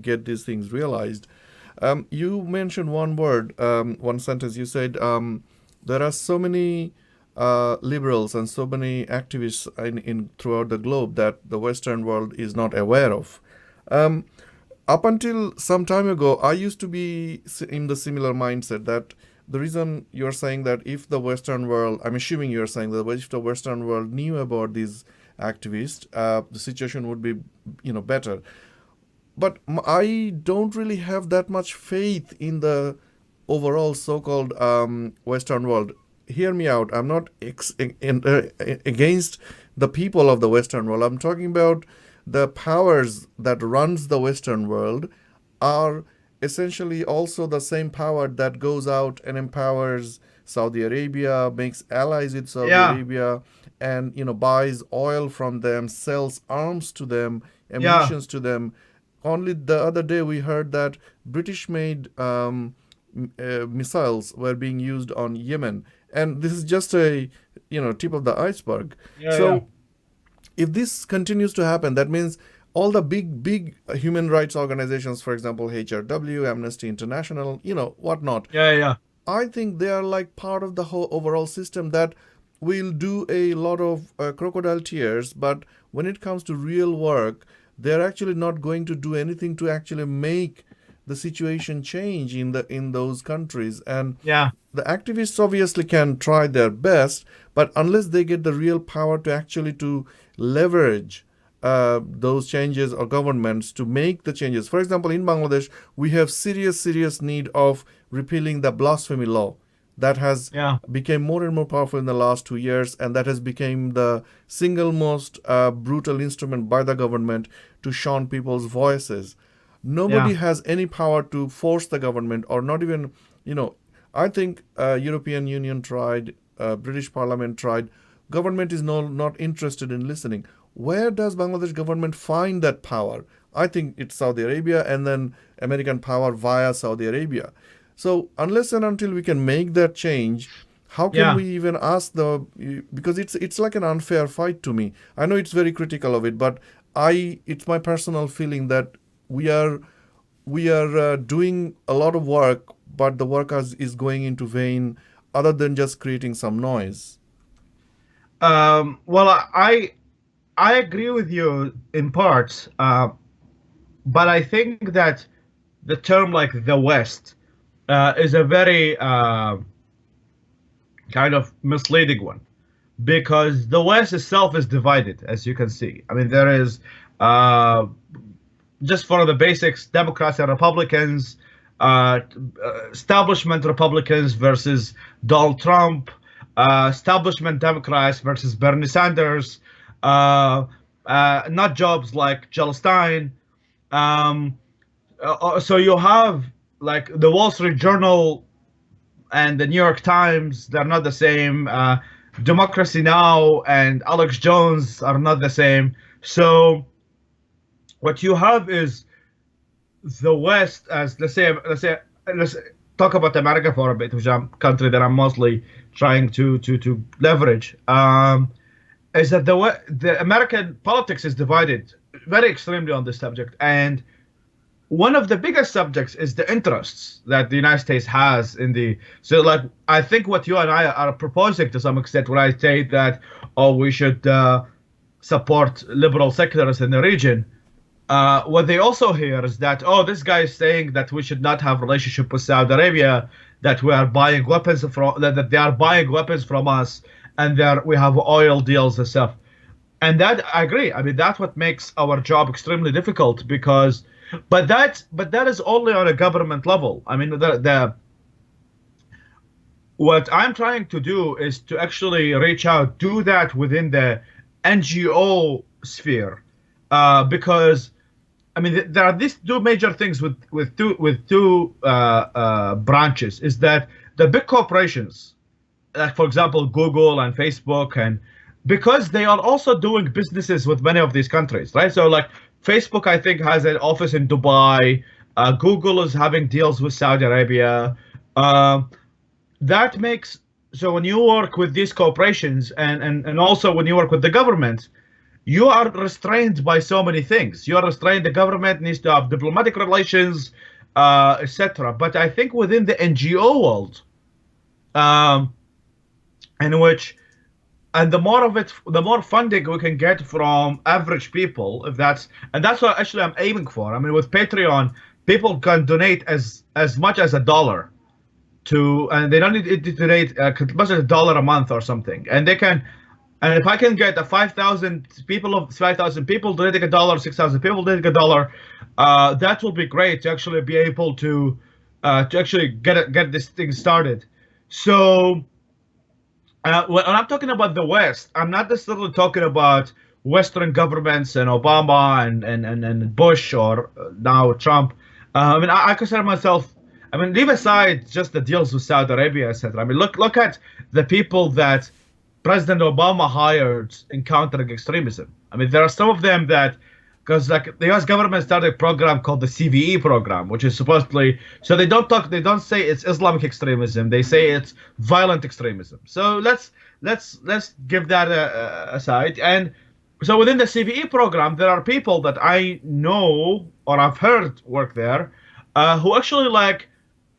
get these things realized. You mentioned one word, one sentence. You said there are so many liberals and so many activists in throughout the globe that the Western world is not aware of. Up until some time ago, I used to be in the similar mindset that the reason you're saying that if the Western world, I'm assuming you're saying that if the Western world knew about these activists, the situation would be, better. But I don't really have that much faith in the overall so-called Western world. Hear me out. I'm not against the people of the Western world. I'm talking about the powers that runs the Western world are essentially also the same power that goes out and empowers Saudi Arabia, makes allies with Saudi Yeah. Arabia, and buys oil from them, sells arms to them, Yeah. ammunitions to them. Only the other day we heard that British-made missiles were being used on Yemen, and this is just a tip of the iceberg. Yeah. So Yeah. if this continues to happen, that means all the big human rights organizations, for example, HRW, Amnesty International, whatnot, Yeah. Yeah. I think they are like part of the whole overall system that will do a lot of crocodile tears, but when it comes to real work, they're actually not going to do anything to actually make the situation change in those countries. And Yeah. the activists obviously can try their best, but unless they get the real power to actually to leverage those changes or governments to make the changes. For example, in Bangladesh, we have serious need of repealing the blasphemy law that has Yeah. become more and more powerful in the last 2 years, and that has become the single most brutal instrument by the government to shun people's voices. Nobody Yeah. has any power to force the government, or not even, I think European Union tried, British Parliament tried. Government is not interested in listening. Where does Bangladesh government find that power? I think it's Saudi Arabia and then American power via Saudi Arabia. So unless and until we can make that change, how can Yeah. we even ask because it's like an unfair fight to me. I know it's very critical of it, but it's my personal feeling that we are we are doing a lot of work, but the work is going into vain, other than just creating some noise? Well, I agree with you in parts, but I think that the term like the West is a very kind of misleading one, because the West itself is divided, as you can see. I mean, there is uh, just for the basics, Democrats and Republicans, uh, establishment Republicans versus Donald Trump, establishment Democrats versus Bernie Sanders, nut jobs like Jill Stein. Um, so you have like the Wall Street Journal and the New York Times, they're not the same. Democracy Now! And Alex Jones are not the same. So what you have is the West as let's talk about America for a bit, which is a country that I'm mostly trying to leverage. Is that the American politics is divided very extremely on this subject, and one of the biggest subjects is the interests that the United States has in the. So like I think what you and I are proposing to some extent, when I say that we should support liberal secularists in the region. What they also hear is that, this guy is saying that we should not have relationship with Saudi Arabia, that we are buying weapons from, that they are buying weapons from us, and we have oil deals and stuff. And that I agree. I mean, that's what makes our job extremely difficult, because, but that is only on a government level. I mean, what I'm trying to do is to actually reach out, do that within the NGO sphere, because I mean, there are these two major things with two branches. Is that the big corporations, like for example Google and Facebook, and because they are also doing businesses with many of these countries, right? So like Facebook, I think, has an office in Dubai. Google is having deals with Saudi Arabia. That makes so when you work with these corporations, and also when you work with the government, you are restrained by so many things. You are restrained. The government needs to have diplomatic relations, etc. But I think within the NGO world, um, in which, and the more of it, the more funding we can get from average people, and that's what actually I'm aiming for. I mean, with Patreon, people can donate as much as $1 and they don't need to donate as much as $1 a month or something, and they can. And if I can get a 5,000 people donating $1, 6,000 people donating $1, that will be great to actually be able to actually get this thing started. So when I'm talking about the West, I'm not necessarily talking about Western governments and Obama and Bush, or now Trump. I mean, I consider myself. I mean, leave aside just the deals with Saudi Arabia, etc. I mean, look at the people that President Obama hired in countering extremism. I mean, there are some of them that, because like the U.S. government started a program called the CVE program, which is supposedly, so they don't say it's Islamic extremism, they say it's violent extremism. So let's give that aside. And so within the CVE program, there are people that I know or I've heard work there, who actually like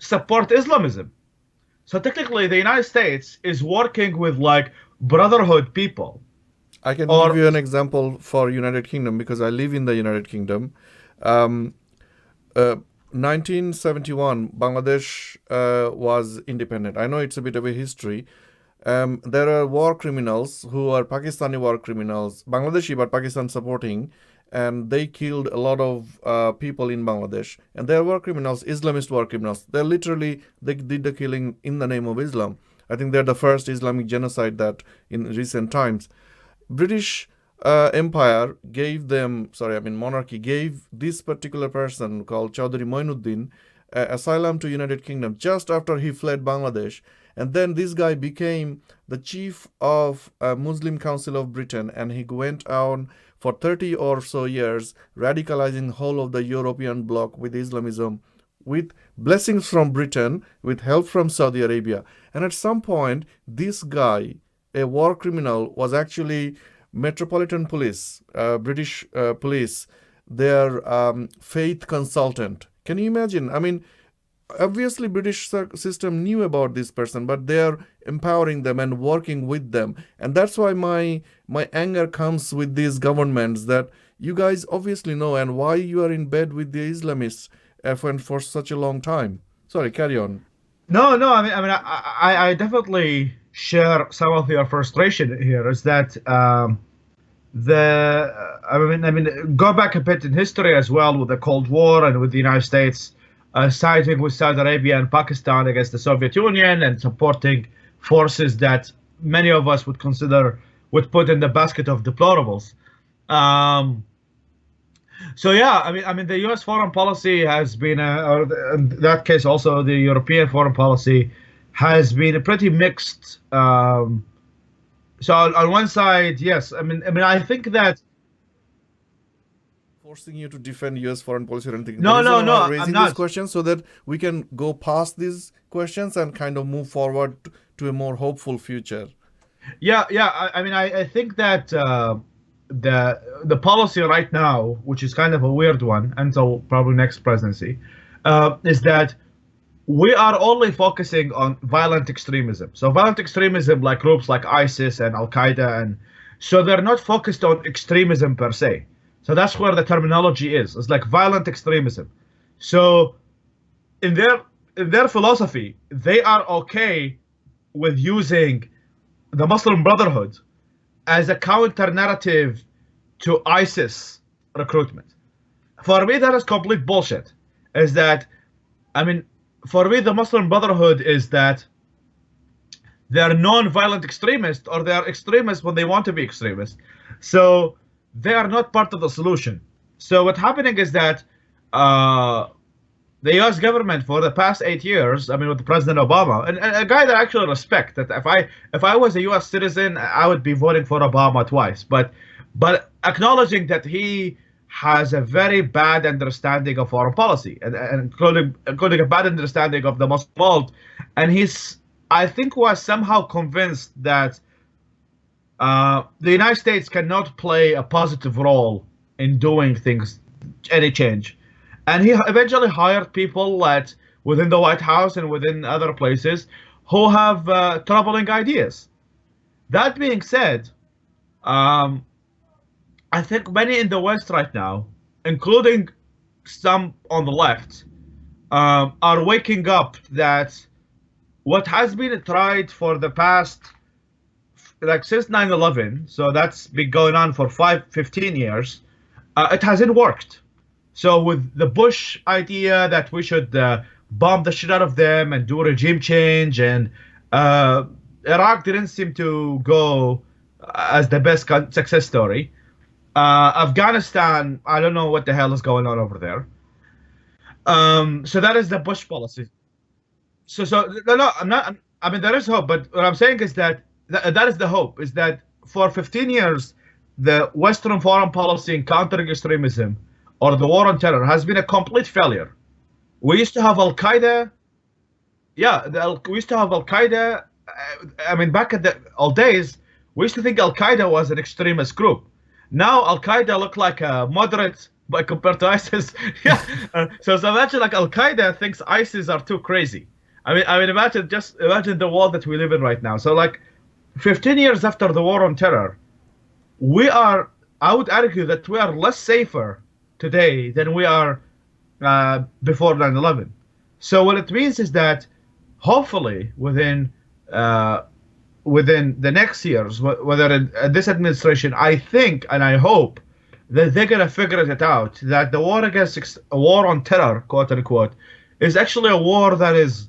support Islamism. So technically, the United States is working with like brotherhood people. I can give you an example for United Kingdom, because I live in the United Kingdom. 1971, Bangladesh was independent. I know it's a bit of a history. There are war criminals who are Pakistani war criminals, Bangladeshi but Pakistan supporting, and they killed a lot of people in Bangladesh. And they are war criminals, Islamist war criminals. They did the killing in the name of Islam. I think they're the first Islamic genocide that in recent times. British monarchy gave this particular person called Chowdhury Moinuddin asylum to United Kingdom just after he fled Bangladesh. And then this guy became the chief of Muslim Council of Britain, and he went on for 30 or so years, radicalizing the whole of the European bloc with Islamism, with blessings from Britain, with help from Saudi Arabia. And at some point, this guy, a war criminal, was actually Metropolitan Police, British police, their faith consultant, Can you imagine? I mean, obviously British system knew about this person, but they are empowering them and working with them. And that's why my anger comes with these governments, that you guys obviously know, and why you are in bed with the Islamists for such a long time. Sorry, carry on. No. I definitely share some of your frustration here. Is that go back a bit in history as well with the Cold War and with the United States siding with Saudi Arabia and Pakistan against the Soviet Union and supporting forces that many of us would put in the basket of deplorables. Um, so yeah, the U.S. foreign policy has been, or in that case also the European foreign policy has been a pretty mixed. So on one side, yes, I think that Forcing you to defend U.S. foreign policy or anything. The no, reason no, no, I'm I'm raising these not. questions so that we can go past these questions and kind of move forward to a more hopeful future. Yeah, yeah. I think that the policy right now, which is kind of a weird one until probably next presidency, is that we are only focusing on violent extremism. So violent extremism, like groups like ISIS and Al Qaeda, and so they're not focused on extremism per se. So that's where the terminology is. It's like violent extremism. So in their philosophy, they are okay with using the Muslim Brotherhood as a counter narrative to ISIS recruitment. For me, that is complete bullshit. Is that, I mean, for me, the Muslim Brotherhood is that they're non-violent extremists, or they are extremists when they want to be extremists. So they are not part of the solution. So what's happening is that the U.S. government for the past 8 years, with President Obama, and a guy that I actually respect, that if I was a U.S. citizen, I would be voting for Obama twice. But acknowledging that he has a very bad understanding of foreign policy, and including a bad understanding of the Muslim world, and I think was somehow convinced that the United States cannot play a positive role in doing things, any change. And he eventually hired people within the White House and within other places who have troubling ideas. That being said, um, I think many in the West right now, including some on the left, are waking up that what has been tried for the past, like since 9/11, so that's been going on for 15 years, it hasn't worked. So with the Bush idea that we should bomb the shit out of them and do regime change, and Iraq didn't seem to go as the best success story. Afghanistan, I don't know what the hell is going on over there. So that is the Bush policy. So no, I'm not. There is hope, but what I'm saying is that that is the hope. Is that for 15 years, the Western foreign policy in countering extremism or the war on terror has been a complete failure. We used to have Al Qaeda. Yeah, we used to have Al Qaeda. Back at the old days, we used to think Al Qaeda was an extremist group. Now Al Qaeda look like a moderate, but compared to ISIS, yeah. So imagine like Al Qaeda thinks ISIS are too crazy. Imagine the world that we live in right now. So like, 15 years after the war on terror, I would argue that we are less safer today than we are before 9/11. So what it means is that hopefully within the next years, whether in this administration, I think and I hope that they're gonna figure it out, that the war a war on terror, quote unquote, is actually a war that is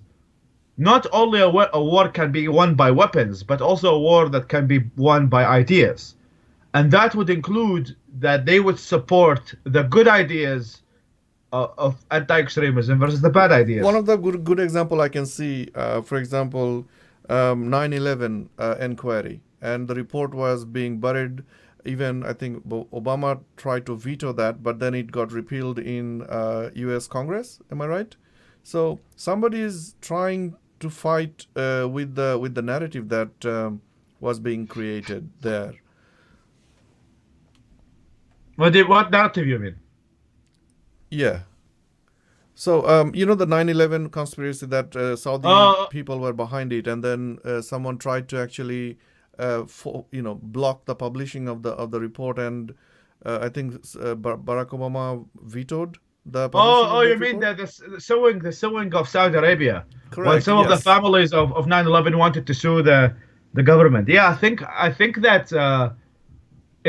not only a war can be won by weapons, but also a war that can be won by ideas. And that would include that they would support the good ideas of anti-extremism versus the bad ideas. One of the good example I can see, for example, 9/11 inquiry, and the report was being buried. Even I think Obama tried to veto that, but then it got repealed in U.S. Congress. Am I right? So somebody is trying to fight with the narrative that was being created there. What narrative you mean? Yeah. So, the 9/11 conspiracy that Saudi Uh, people were behind it, and then someone tried to actually, block the publishing of the report, and I think Barack Obama vetoed the publishing of you that mean report. the suing of Saudi Arabia when Correct. some of the Yes. families of 9/11 wanted to sue the government. Yeah, I think that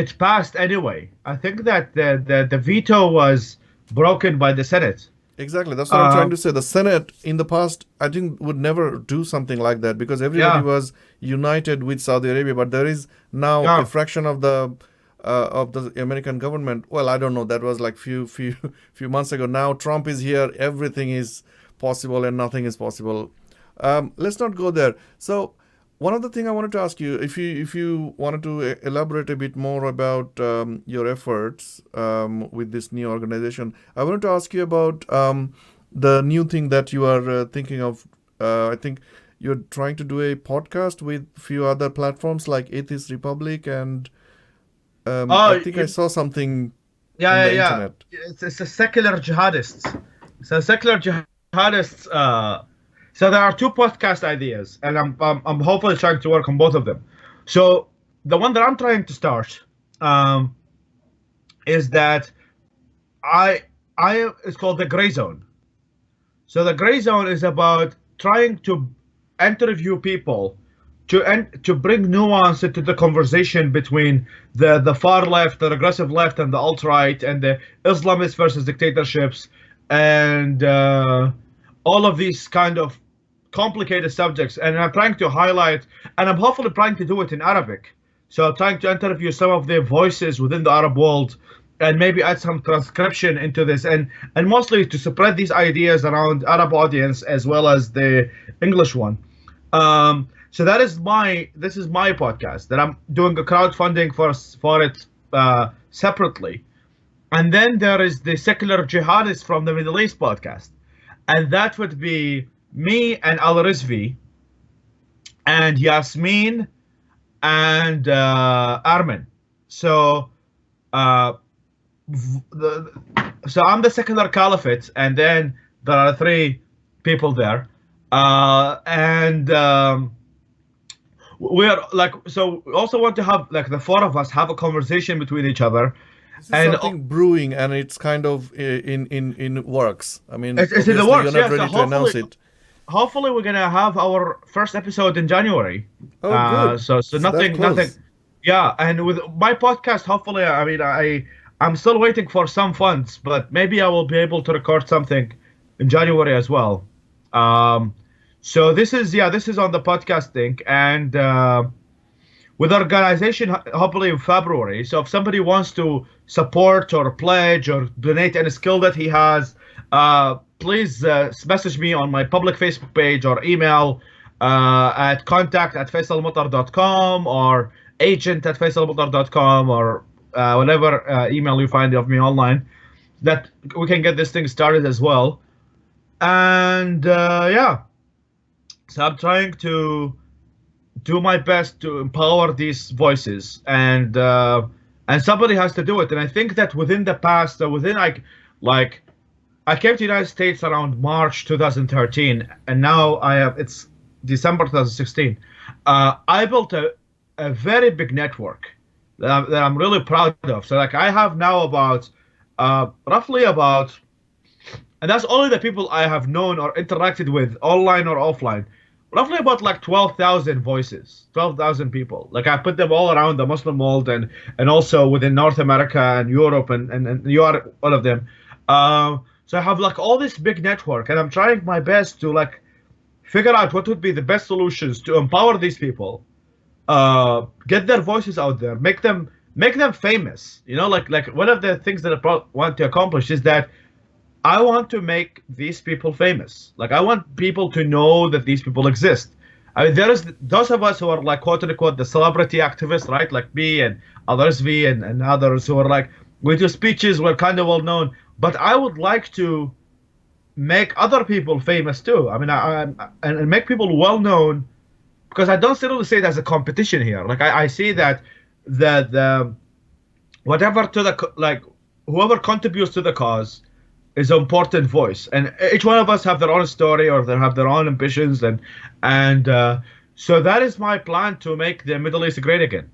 it's passed anyway. I think that the veto was broken by the Senate. Exactly. That's what I'm trying Um, to say. The Senate in the past, I think, would never do something like that because everybody yeah, was united with Saudi Arabia. But there is now a yeah. fraction of the American government. Well, I don't know. That was like few months ago. Now Trump is here. Everything is possible and nothing is possible. Let's not go there. So one other thing I wanted to ask you, if you wanted to elaborate a bit more about your efforts with this new organization, I wanted to ask you about the new thing that you are thinking of. I think you're trying to do a podcast with few other platforms like Atheist Republic, and I Oh, think I saw something in yeah, the yeah, yeah. internet. It's a secular jihadists. So secular jihadists. So there are two podcast ideas, and I'm hopefully trying to work on both of them. So the one that I'm trying to start um, is that I it's called the gray zone. So the gray zone is about trying to interview people to bring nuance into the conversation between the far left, the regressive left, and the alt right, and the Islamists versus dictatorships, and all of these kind of complicated subjects. And I'm trying to highlight, and I'm hopefully trying to do it in Arabic. So I'm trying to interview some of the voices within the Arab world and maybe add some transcription into this, and mostly to spread these ideas around Arab audience as well as the English one. So this is my podcast that I'm doing a crowdfunding for it separately, and then there is the secular jihadists from the Middle East podcast, and that would be me and Al Rizvi and Yasmin and Armin. So uh, the, so I'm the secular caliphate, and then there are three people there, and we're like, so we also want to have like the four of us have a conversation between each other, This is and something brewing, and it's kind of in works. I mean, it's in the obviously you're works. not Yeah, so ready to announce it. hopefully we're gonna have our first episode in January. Oh, good. So It's that nothing. close. Yeah, and with my podcast, hopefully, I mean, I'm still waiting for some funds, but maybe I will be able to record something in January as well. Um, so this is on the podcast thing, and with organization hopefully in February. So if somebody wants to support or pledge or donate any skill that he has, please message me on my public Facebook page or email at contact@faisalmutar.com or agent@faisalmutar.com or whatever email you find of me online, that we can get this thing started as well. And yeah, so I'm trying to do my best to empower these voices, and somebody has to do it. And I think that within the past, within like I came to the United States around March 2013, and now it's December 2016. I built a very big network that I'm really proud of. So like I have now about roughly about, and that's only the people I have known or interacted with online or offline, roughly about like 12,000 voices, 12,000 people. Like I put them all around the Muslim world and also within North America and Europe, and you are one of them. So I have like all this big network, and I'm trying my best to like figure out what would be the best solutions to empower these people, get their voices out there, make them famous. You know, like one of the things that I want to accomplish is that I want to make these people famous. Like I want people to know that these people exist. I mean, there is those of us who are like quote unquote the celebrity activists, right? Like me and others, V and others who are like we do speeches, we're kind of well known. But I would like to make other people famous too. I mean, and make people well known, because I don't really see it as a competition here. Like I see that the whatever to the like whoever contributes to the cause is an important voice, and each one of us have their own story or they have their own ambitions, and so that is my plan to make the Middle East great again.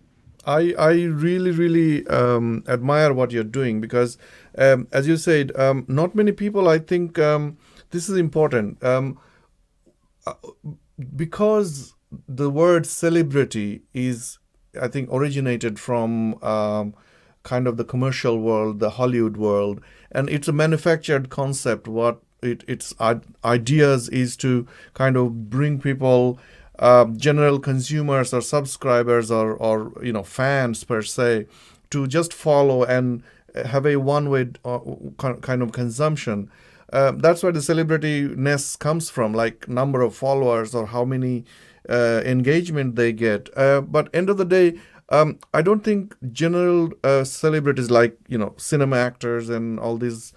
I really, really admire what you're doing because, as you said, not many people, I think this is important. Because the word celebrity is, I think, originated from kind of the commercial world, the Hollywood world, and it's a manufactured concept. What its ideas is to kind of bring people, general consumers or subscribers or fans per se, to just follow and have a one-way kind of consumption. That's where the celebrity-ness comes from, like number of followers or how many engagement they get. But end of the day, I don't think general celebrities like cinema actors and all these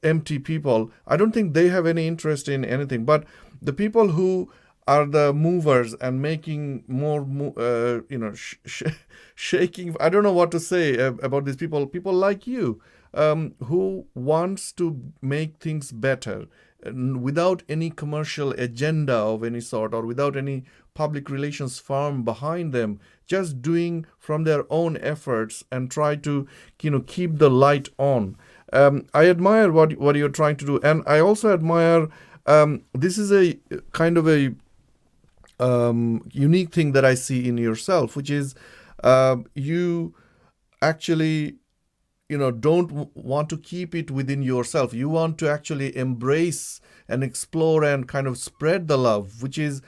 empty people. I don't think they have any interest in anything. But the people who are the movers and making more, shaking. I don't know what to say about these people. People like you, who wants to make things better without any commercial agenda of any sort or without any public relations firm behind them, just doing from their own efforts and try to keep the light on. I admire what you're trying to do, and I also admire, this is a kind of a unique thing that I see in yourself, which is you actually don't want to keep it within yourself. You want to actually embrace and explore and kind of spread the love, which is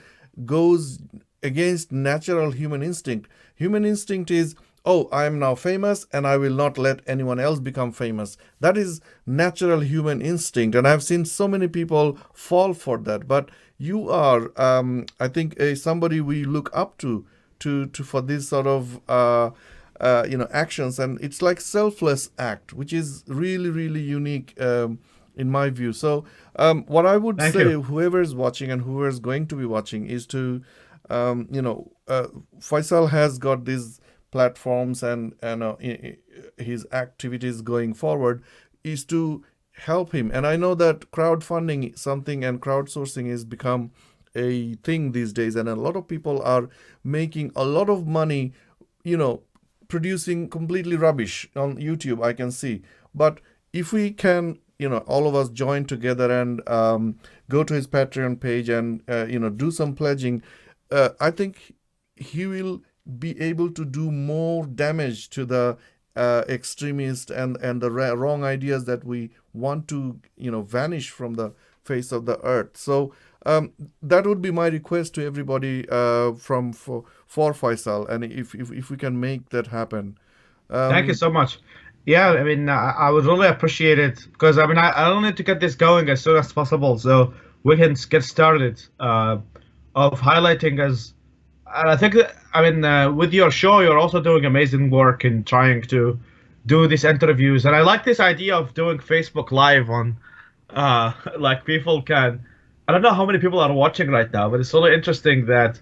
goes against natural human instinct. Human instinct is, oh, I am now famous and I will not let anyone else become famous. That is natural human instinct, and I've seen so many people fall for that. But you are, I think, somebody we look up to for this sort of actions, and it's like selfless act, which is really, really unique, in my view. So what I would Thank say, you. whoever is watching and whoever is going to be watching, is to Faisal has got these platforms and his activities going forward is to help him. And I know that crowdfunding something and crowdsourcing has become a thing these days, and a lot of people are making a lot of money, you know, producing completely rubbish on YouTube, I can see. But if we can, all of us join together and go to his Patreon page and, do some pledging, I think he will be able to do more damage to the extremist and the wrong ideas that we want to, vanish from the face of the earth. So that would be my request to everybody, for Faisal, and if we can make that happen. Thank you Um, so much. Yeah, I mean, I would really appreciate it because I mean, I don't need to get this going as soon as possible so we can get started of highlighting as. And I think that, I mean, with your show, you're also doing amazing work in trying to do these interviews. And I like this idea of doing Facebook Live on, like people can. I don't know how many people are watching right now, but it's really interesting that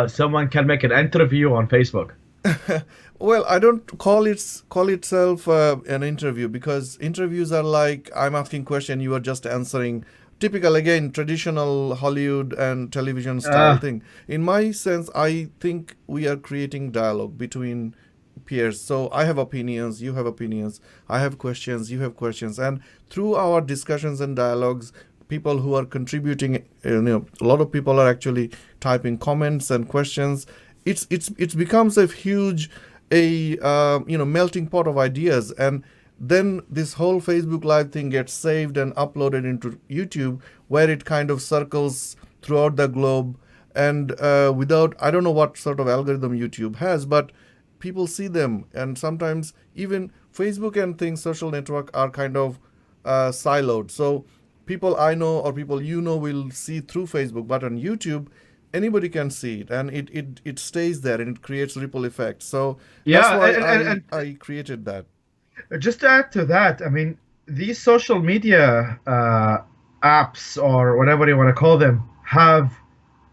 someone can make an interview on Facebook. well, I don't call itself an interview, because interviews are like I'm asking question, you are just answering. Typical, again, traditional Hollywood and television style Uh, thing. In my sense, I think we are creating dialogue between peers. So I have opinions, you have opinions, I have questions, you have questions, and through our discussions and dialogues, people who are contributing, a lot of people are actually typing comments and questions. It becomes a huge, a melting pot of ideas, and then this whole Facebook Live thing gets saved and uploaded into YouTube, where it kind of circles throughout the globe. And without, I don't know what sort of algorithm YouTube has, but people see them. And sometimes even Facebook and things, social network, are kind of siloed. So people I know or people will see through Facebook, but on YouTube, anybody can see it, and it stays there and it creates ripple effects. So that's yeah, why I and created that. just to add to that, I mean, these social media apps or whatever you want to call them have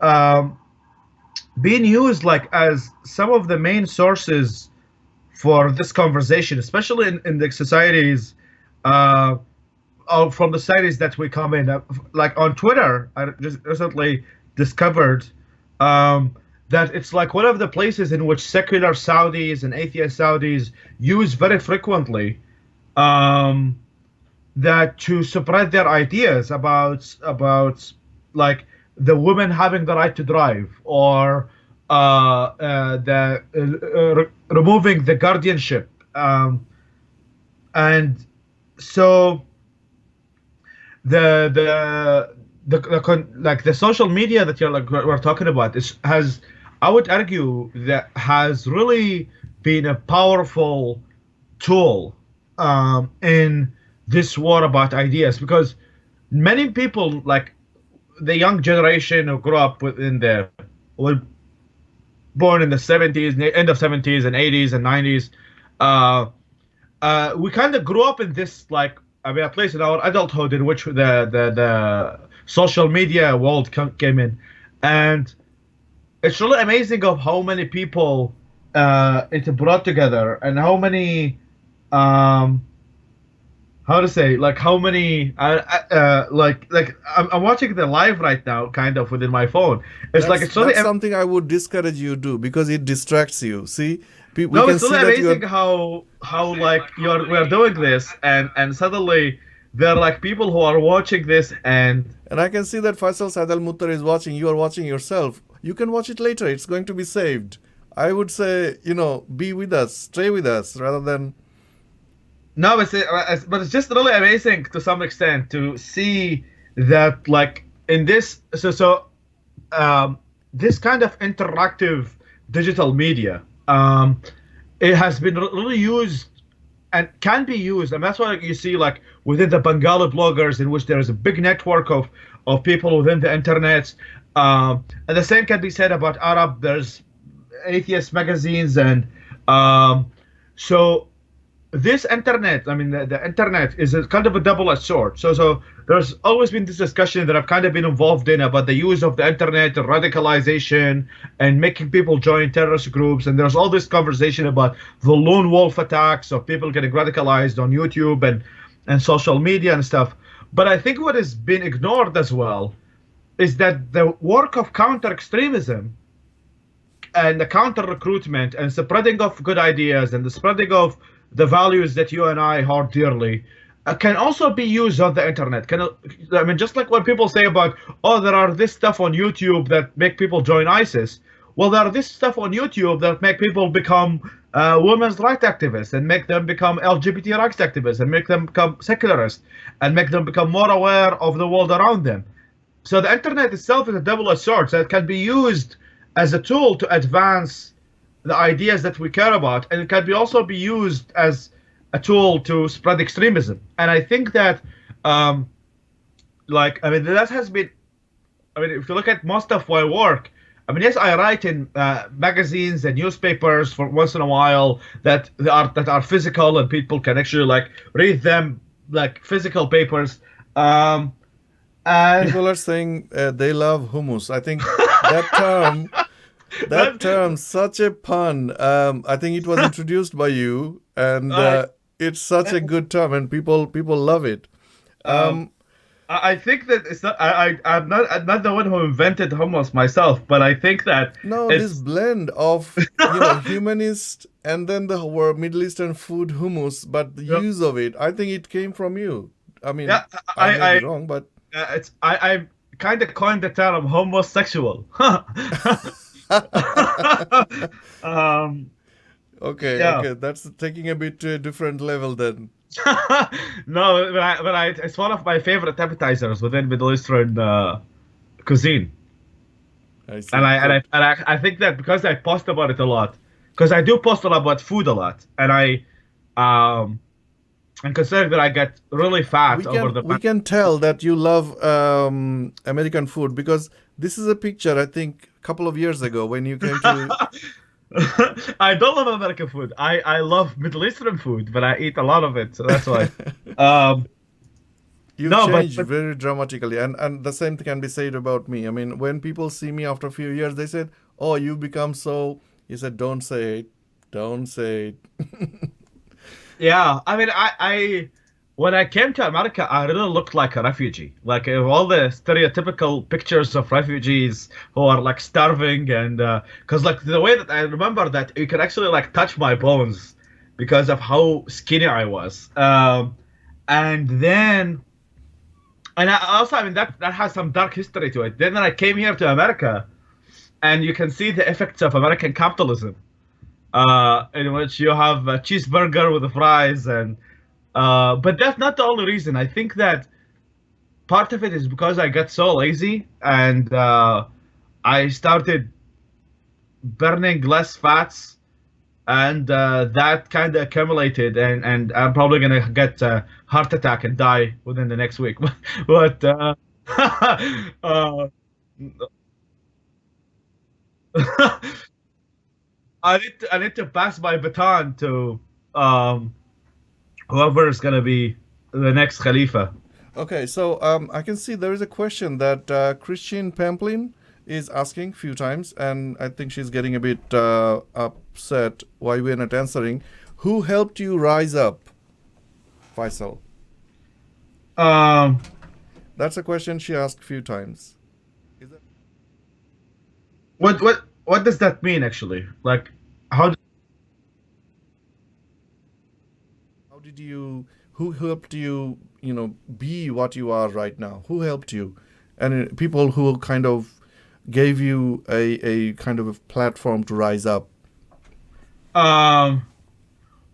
um, been used like as some of the main sources for this conversation, especially in the societies uh, from the cities that we come in. Like on Twitter, I just recently discovered um, that it's like one of the places in which secular Saudis and atheist Saudis use very frequently, um, that to spread their ideas about like the women having the right to drive, or the removing the guardianship, and so like the social media that you're like we're talking about is has, I would argue, that has really been a powerful tool in this war about ideas, because many people, like the young generation who grew up within the were born in the 70s, end of 70s and 80s and 90s, uh, we kind of grew up in this, like, I mean, a place in our adulthood in which the social media world came in, and it's really amazing of how many people it brought together, and how many, um, how to say, like how many, like I'm watching the live right now, kind of within my phone. It's like it's really That's something I would discourage you do, because it distracts you. See, we no, can it's see really that amazing you're. how like we're doing this, and suddenly there are like people who are watching this, and And I can see that Faisal Saeed Al Mutar is watching. You are watching yourself. You can watch it later. It's going to be saved. I would say, be with us, stay with us, rather than. no, but it's just really amazing to some extent to see that, like, in this, um, this kind of interactive digital media, it has been really used and can be used, and that's why you see, like, within the Bengali bloggers, in which there is a big network of people within the internet, and the same can be said about Arab. There's atheist magazines, and so this internet, I mean, the internet is a kind of a double-edged sword. So there's always been this discussion that I've kind of been involved in about the use of the internet and radicalization and making people join terrorist groups. And there's all this conversation about the lone wolf attacks of people getting radicalized on YouTube and social media and stuff. But I think what has been ignored as well is that the work of counter extremism and the counter recruitment and spreading of good ideas and the spreading of the values that you and I hold dearly can also be used on the internet. I mean, just like when people say about, oh, there are this stuff on YouTube that make people join ISIS. Well, there are this stuff on YouTube that make people become women's rights activists, and make them become LGBT rights activists, and make them become secularists, and make them become more aware of the world around them. So the internet itself is a double-edged sword. So it can be used as a tool to advance the ideas that we care about, and it can also be used as a tool to spread extremism. And I think that, like, I mean, that has been, I mean, if you look at most of my work, I mean, yes, I write in magazines and newspapers for once in a while that are physical, and people can actually like read them, like physical papers. And People are saying they love hummus. I think that term, such a pun. I think it was introduced by you, and I, it's such a good term, and people love it. um, Um, I think that it's not. I'm not the one who invented hummus myself, but I think that no, this it's. blend of humanist and then the word Middle Eastern food hummus, but the Yep. use of it, I think it came from you. I mean, Yeah, I may be wrong, but it's I kind of coined the term homosexual. um, okay, yeah. okay, that's taking a bit to a different level then. No, it's one of my favorite appetizers within Middle Eastern cuisine, I and see. I and I Good. and I think that because I post about it a lot, because I do post a lot about food a lot, and um and considering that I get really fat we over can the we can tell that you love American food, because this is a picture I think a couple of years ago when you came to. I don't love American food. I love Middle Eastern food, but I eat a lot of it, so that's why. Um, You've no, changed but very dramatically, and the same thing can be said about me. I mean, when people see me after a few years, they said, "Oh, you become so." You said, "Don't say it, don't say it." yeah, I mean, I when I came to America, I really looked like a refugee. Like all the stereotypical pictures of refugees who are like starving, and because like the way that I remember that you could actually like touch my bones because of how skinny I was. And then, and also, I mean, that has some dark history to it. Then I came here to America, and you can see the effects of American capitalism, in which you have a cheeseburger with the fries, and but that's not the only reason. I think that part of it is because I got so lazy, and I started burning less fats, and that kind of accumulated, and I'm probably gonna get a heart attack and die within the next week. But uh, I need to pass my baton to um, whoever is gonna be the next Khalifa. Okay, so I can see there is a question that Christian Pamplin is asking a few times, and I think she's getting a bit upset why we're not answering. Who helped you rise up, Faisal? Um, That's a question she asked a few times. Is that, what does that mean actually? Like, how? how did you? Who helped you? Be what you are right now. Who helped you? And people who kind of gave you a kind of a platform to rise up. Um,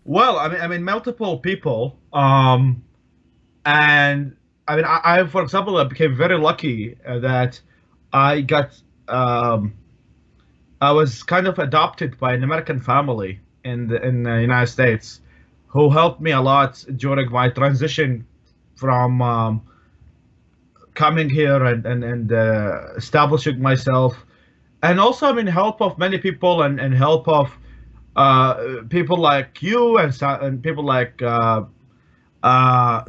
well, I mean, multiple people. And I mean, for example, I became very lucky that I got, um, I was kind of adopted by an American family in the United States, who helped me a lot during my transition from coming here and establishing myself, and also I mean help of many people and help of people like you and people like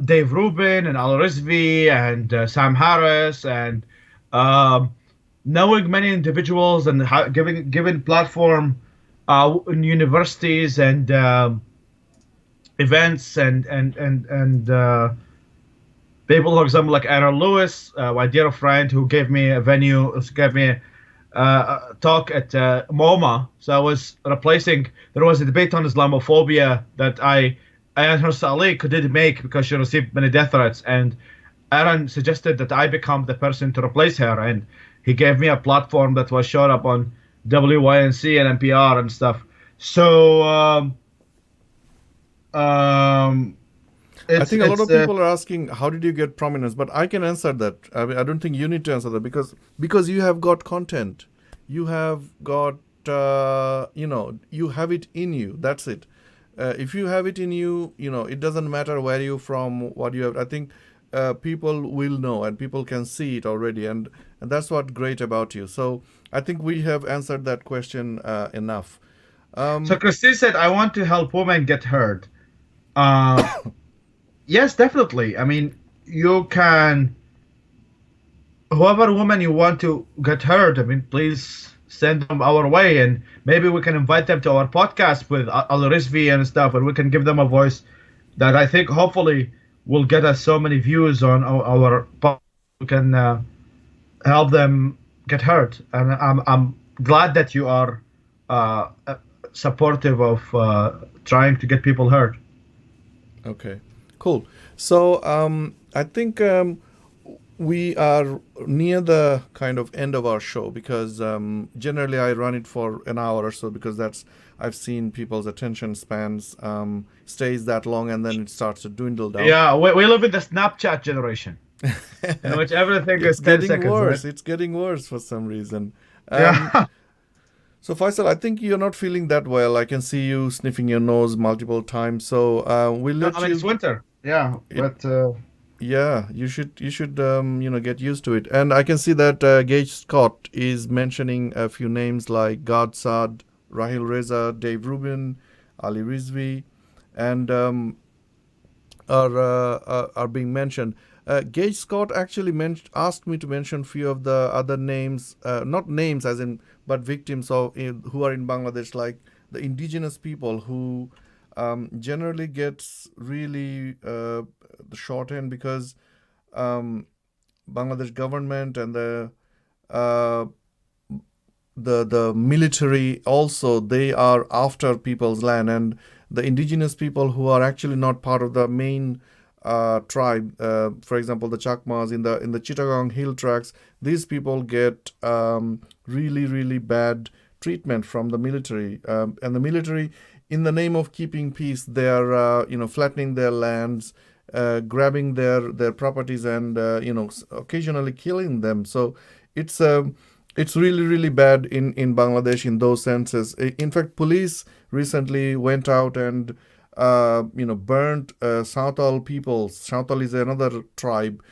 Dave Rubin and Al Rizvi and Sam Harris and um, knowing many individuals and giving platform in universities and events and people, for example, like Aaron Lewis, my dear friend, who gave me a venue, gave me a talk at MoMA. So I was replacing. There was a debate on Islamophobia that Ayaan Hirsi Ali couldn't make because she received many death threats, and Aaron suggested that I become the person to replace her, and he gave me a platform that was showed up on WYNC and NPR and stuff. So um, I think a lot it's of people are asking, how did you get prominence? But I can answer that. I mean, I don't think you need to answer that because you have got content, you have got you have it in you. That's it. If you have it in you, it doesn't matter where you're from, what you have. I think people will know and people can see it already, and that's what great about you. So I think we have answered that question enough. so Um, Christine said, "I want to help women get heard." Uh, yes, definitely. I mean, you can, whoever woman you want to get heard, I mean, please send them our way, and maybe we can invite them to our podcast with Al Rizvi and stuff, and we can give them a voice that I think hopefully will get us so many views on our podcast. We can help them get heard, and I'm glad that you are supportive of trying to get people heard. okay, cool. So I think we are near the kind of end of our show because generally I run it for an hour or so because that's I've seen people's attention spans stays that long and then it starts to dwindle down. Yeah, we live in the Snapchat generation, in which everything It's is 10 getting seconds, right? worse. It's getting worse for some reason. Yeah. So Faisal, I think you're not feeling that well. I can see you sniffing your nose multiple times. So we'll No, let I mean, it's you. winter. Yeah, It, but yeah, you should get used to it. And I can see that Gage Scott is mentioning a few names like Godsad, Rahil Reza, Dave Rubin, Ali Rizvi, and are being mentioned. Gage Scott actually asked me to mention few of the other names, not names as in, but victims who are in Bangladesh, like the indigenous people who generally gets really the shorthand because um, Bangladesh government and uh, the military also, they are after people's land, and the indigenous people who are actually not part of the main tribe, for example the Chakmas in the Chittagong hill tracts, these people get really really bad treatment from the military, and the military, in the name of keeping peace, they are flattening their lands, grabbing their properties, and occasionally killing them. So it's it's really really bad in Bangladesh in those senses. In fact, police recently went out and burnt Santal people. Santal is another tribe.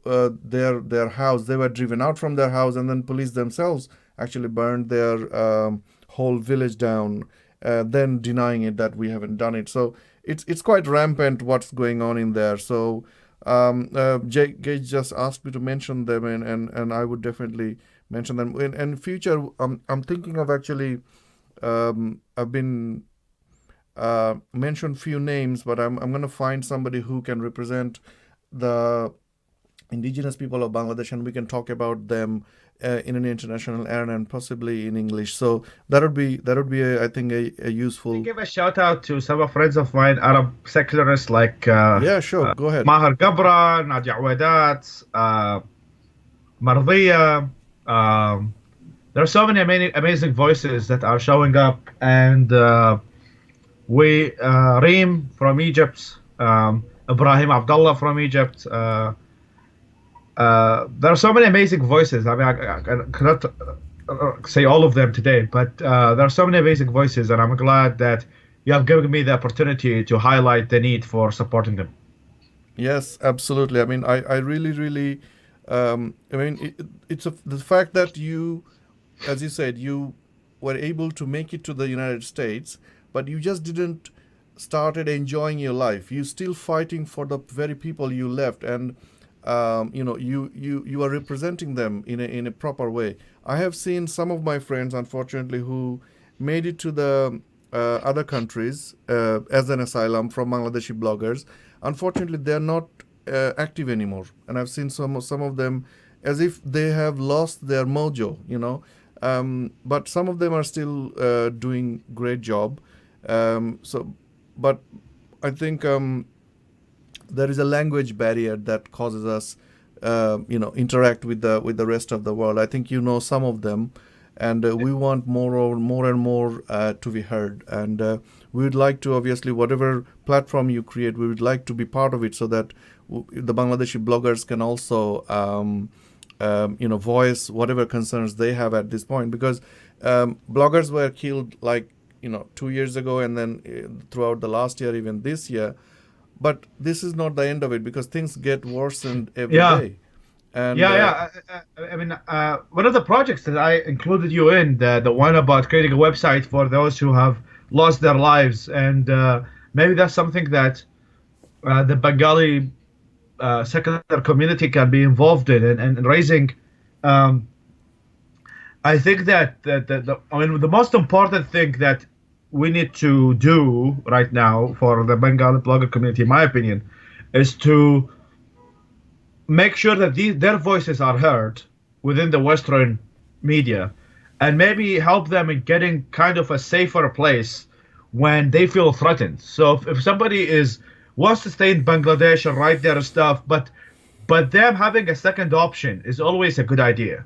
Their house. They were driven out from their house, and then police themselves actually burned their whole village down. Then denying it that we haven't done it. So it's quite rampant what's going on in there. So Gage just asked me to mention them, and I would definitely mention them in future. I'm thinking of actually. I've been mentioned few names, but I'm going to find somebody who can represent the indigenous people of Bangladesh, and we can talk about them in an international arena and possibly in English. So that would be I think a useful. Give a shout out to some friends of mine, Arab secularists like Yeah, sure. Go ahead. Maher Gabra, Nadia Wadat, Mardiya. There are so many amazing voices that are showing up, and Reem from Egypt, Ibrahim Abdullah from Egypt. There are so many amazing voices. I mean, I cannot say all of them today, but there are so many amazing voices, and I'm glad that you have given me the opportunity to highlight the need for supporting them. Yes, absolutely. I mean, I really, really, I mean, it's the fact that you, as you said, you were able to make it to the United States, but you just didn't started enjoying your life. You still fighting for the very people you left, and you are representing them in a proper way. I have seen some of my friends, unfortunately, who made it to the other countries as an asylum from Bangladeshi bloggers. Unfortunately, they are not active anymore, and I've seen some of them as if they have lost their mojo. But some of them are still doing great job. But I think there is a language barrier that causes us, interact with the rest of the world. I think some of them, and we want more and more to be heard. And we would like to, obviously, whatever platform you create, we would like to be part of it, so that the Bangladeshi bloggers can also, voice whatever concerns they have at this point. Because bloggers were killed 2 years ago, and then throughout the last year, even this year. But this is not the end of it, because things get worsened every day. And I mean, one of the projects that I included you in, the one about creating a website for those who have lost their lives, and maybe that's something that the Bengali secular community can be involved in, and raising. I think that the most important thing that we need to do right now for the Bengali blogger community, in my opinion, is to make sure that their voices are heard within the Western media, and maybe help them in getting kind of a safer place when they feel threatened. So if somebody wants to stay in Bangladesh and write their stuff, but them having a second option is always a good idea.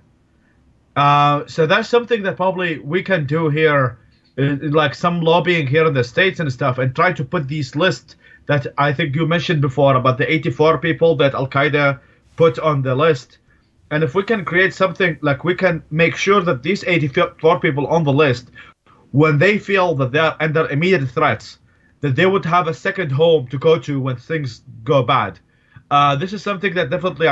So that's something that probably we can do here, like some lobbying here in the States and stuff, and try to put these lists that I think you mentioned before about the 84 people that Al-Qaeda put on the list. And if we can create something, like we can make sure that these 84 people on the list, when they feel that they're under immediate threats, that they would have a second home to go to when things go bad. This is something that definitely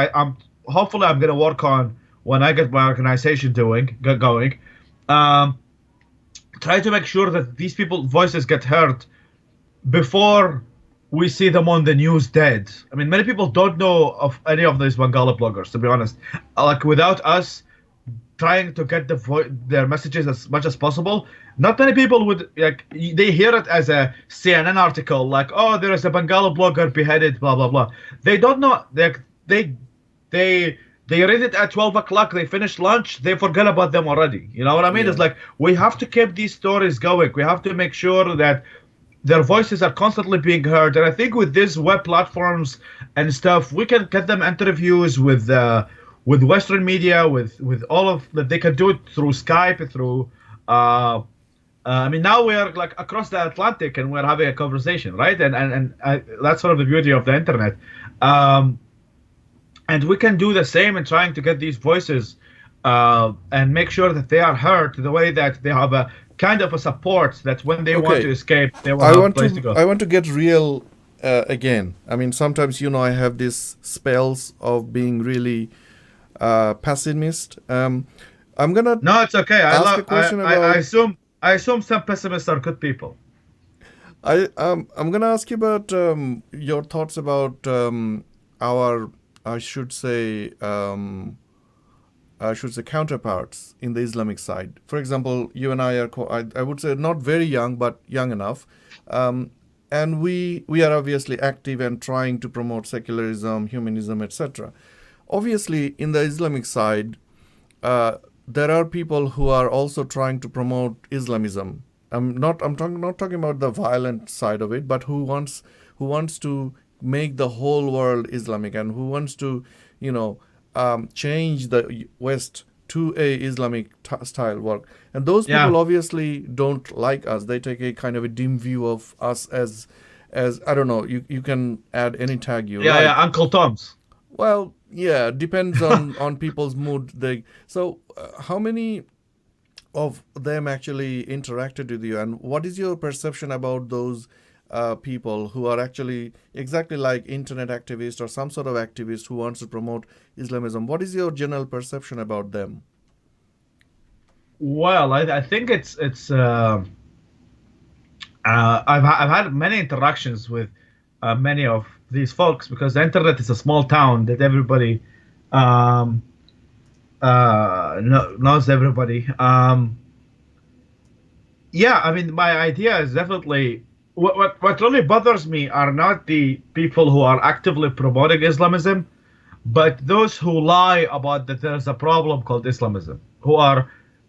hopefully I'm going to work on when I get my organization going. Try to make sure that these people's voices get heard before we see them on the news dead. I mean, many people don't know of any of these Bengali bloggers, to be honest. Like, without us, trying to get their messages as much as possible. Not many people would like they hear it as a CNN article, like, oh, there is a Bengali blogger beheaded, blah blah blah. They don't know. They they they read it at 12 o'clock. They finish lunch. They forget about them already. You know what I mean? Yeah. It's like we have to keep these stories going. We have to make sure that their voices are constantly being heard. And I think with these web platforms and stuff, we can get them interviews with Western media, with all of that. They can do it through Skype, through. I mean, now we are like across the Atlantic and we're having a conversation, right? And that's sort of the beauty of the internet. And we can do the same in trying to get these voices and make sure that they are heard the way that they have a kind of a support that when they want to escape, they will have a place to go. I want to get real again. I mean, sometimes, I have these spells of being really pessimist. I'm gonna No, it's okay. ask a question about. I assume some pessimists are good people. I'm gonna ask you about your thoughts about our I should say counterparts in the Islamic side. For example, you and I are, I would say, not very young, but young enough. And we are obviously active and trying to promote secularism, humanism, etc. Obviously, in the Islamic side, there are people who are also trying to promote Islamism. I'm not talking about the violent side of it, but who wants to make the whole world Islamic and who wants to, change the West to a Islamic style work. And those people obviously don't like us. They take a kind of a dim view of us as I don't know. You can add any tag you like. Yeah, Uncle Tom's. Well, yeah, depends on people's mood. How many of them actually interacted with you, and what is your perception about those people who are actually exactly like internet activists or some sort of activist who wants to promote Islamism? What is your general perception about them? Well, I think it's I've had many interactions with many of these folks because the internet is a small town that everybody knows everybody. Yeah, I mean, my idea is definitely what really bothers me are not the people who are actively promoting Islamism, but those who lie about that there's a problem called Islamism,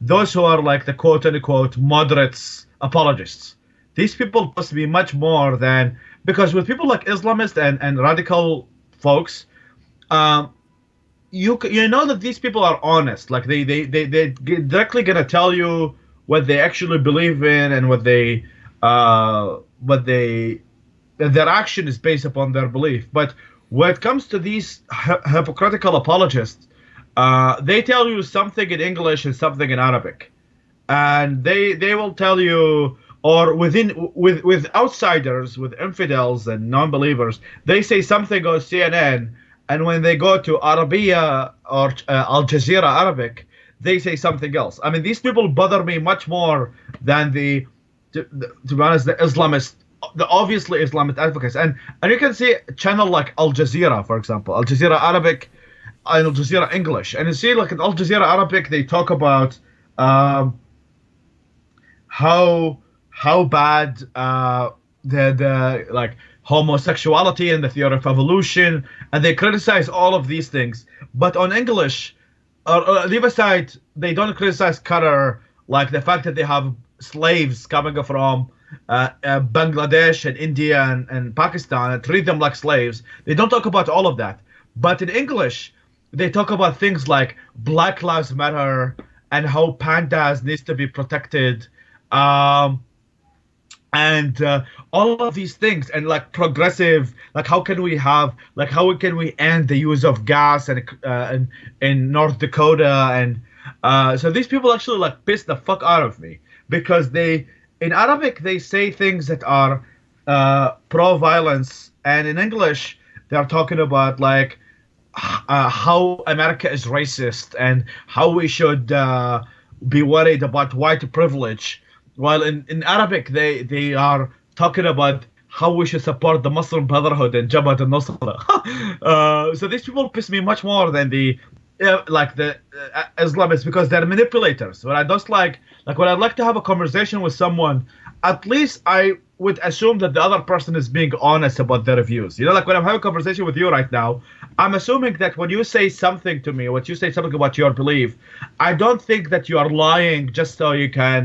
those who are like the quote-unquote moderates apologists. These people must be much more than, because with people like Islamists and radical folks, you know that these people are honest. Like they directly gonna tell you what they actually believe in and their action is based upon their belief. But when it comes to these hypocritical apologists, they tell you something in English and something in Arabic, and they will tell you, or with outsiders, with infidels and non-believers, they say something on CNN, and when they go to Arabia or Al Jazeera Arabic, they say something else. I mean, these people bother me much more than to be honest, the obviously Islamist advocates. And you can see a channel like Al Jazeera, for example, Al Jazeera Arabic and Al Jazeera English. And you see, like in Al Jazeera Arabic, they talk about how bad the like homosexuality and the theory of evolution, and they criticize all of these things. But on English, leave aside, they don't criticize Qatar, like the fact that they have slaves coming from Bangladesh and India and Pakistan and treat them like slaves. They don't talk about all of that. But in English, they talk about things like Black Lives Matter and how pandas needs to be protected, and all of these things, and like progressive, like how can we end the use of gas and in North Dakota, and so these people actually like piss the fuck out of me, because in Arabic they say things that are pro-violence, and in English they're talking about like how America is racist and how we should be worried about white privilege, while in Arabic they are talking about how we should support the Muslim Brotherhood and Jabhat al-Nusra. So these people piss me much more than the yeah, like the Islamists, because they're manipulators. When I just like when I'd like to have a conversation with someone, at least I would assume that the other person is being honest about their views. You know, like when I'm having a conversation with you right now, I'm assuming that when you say something to me, when you say something about your belief, I don't think that you are lying just so you can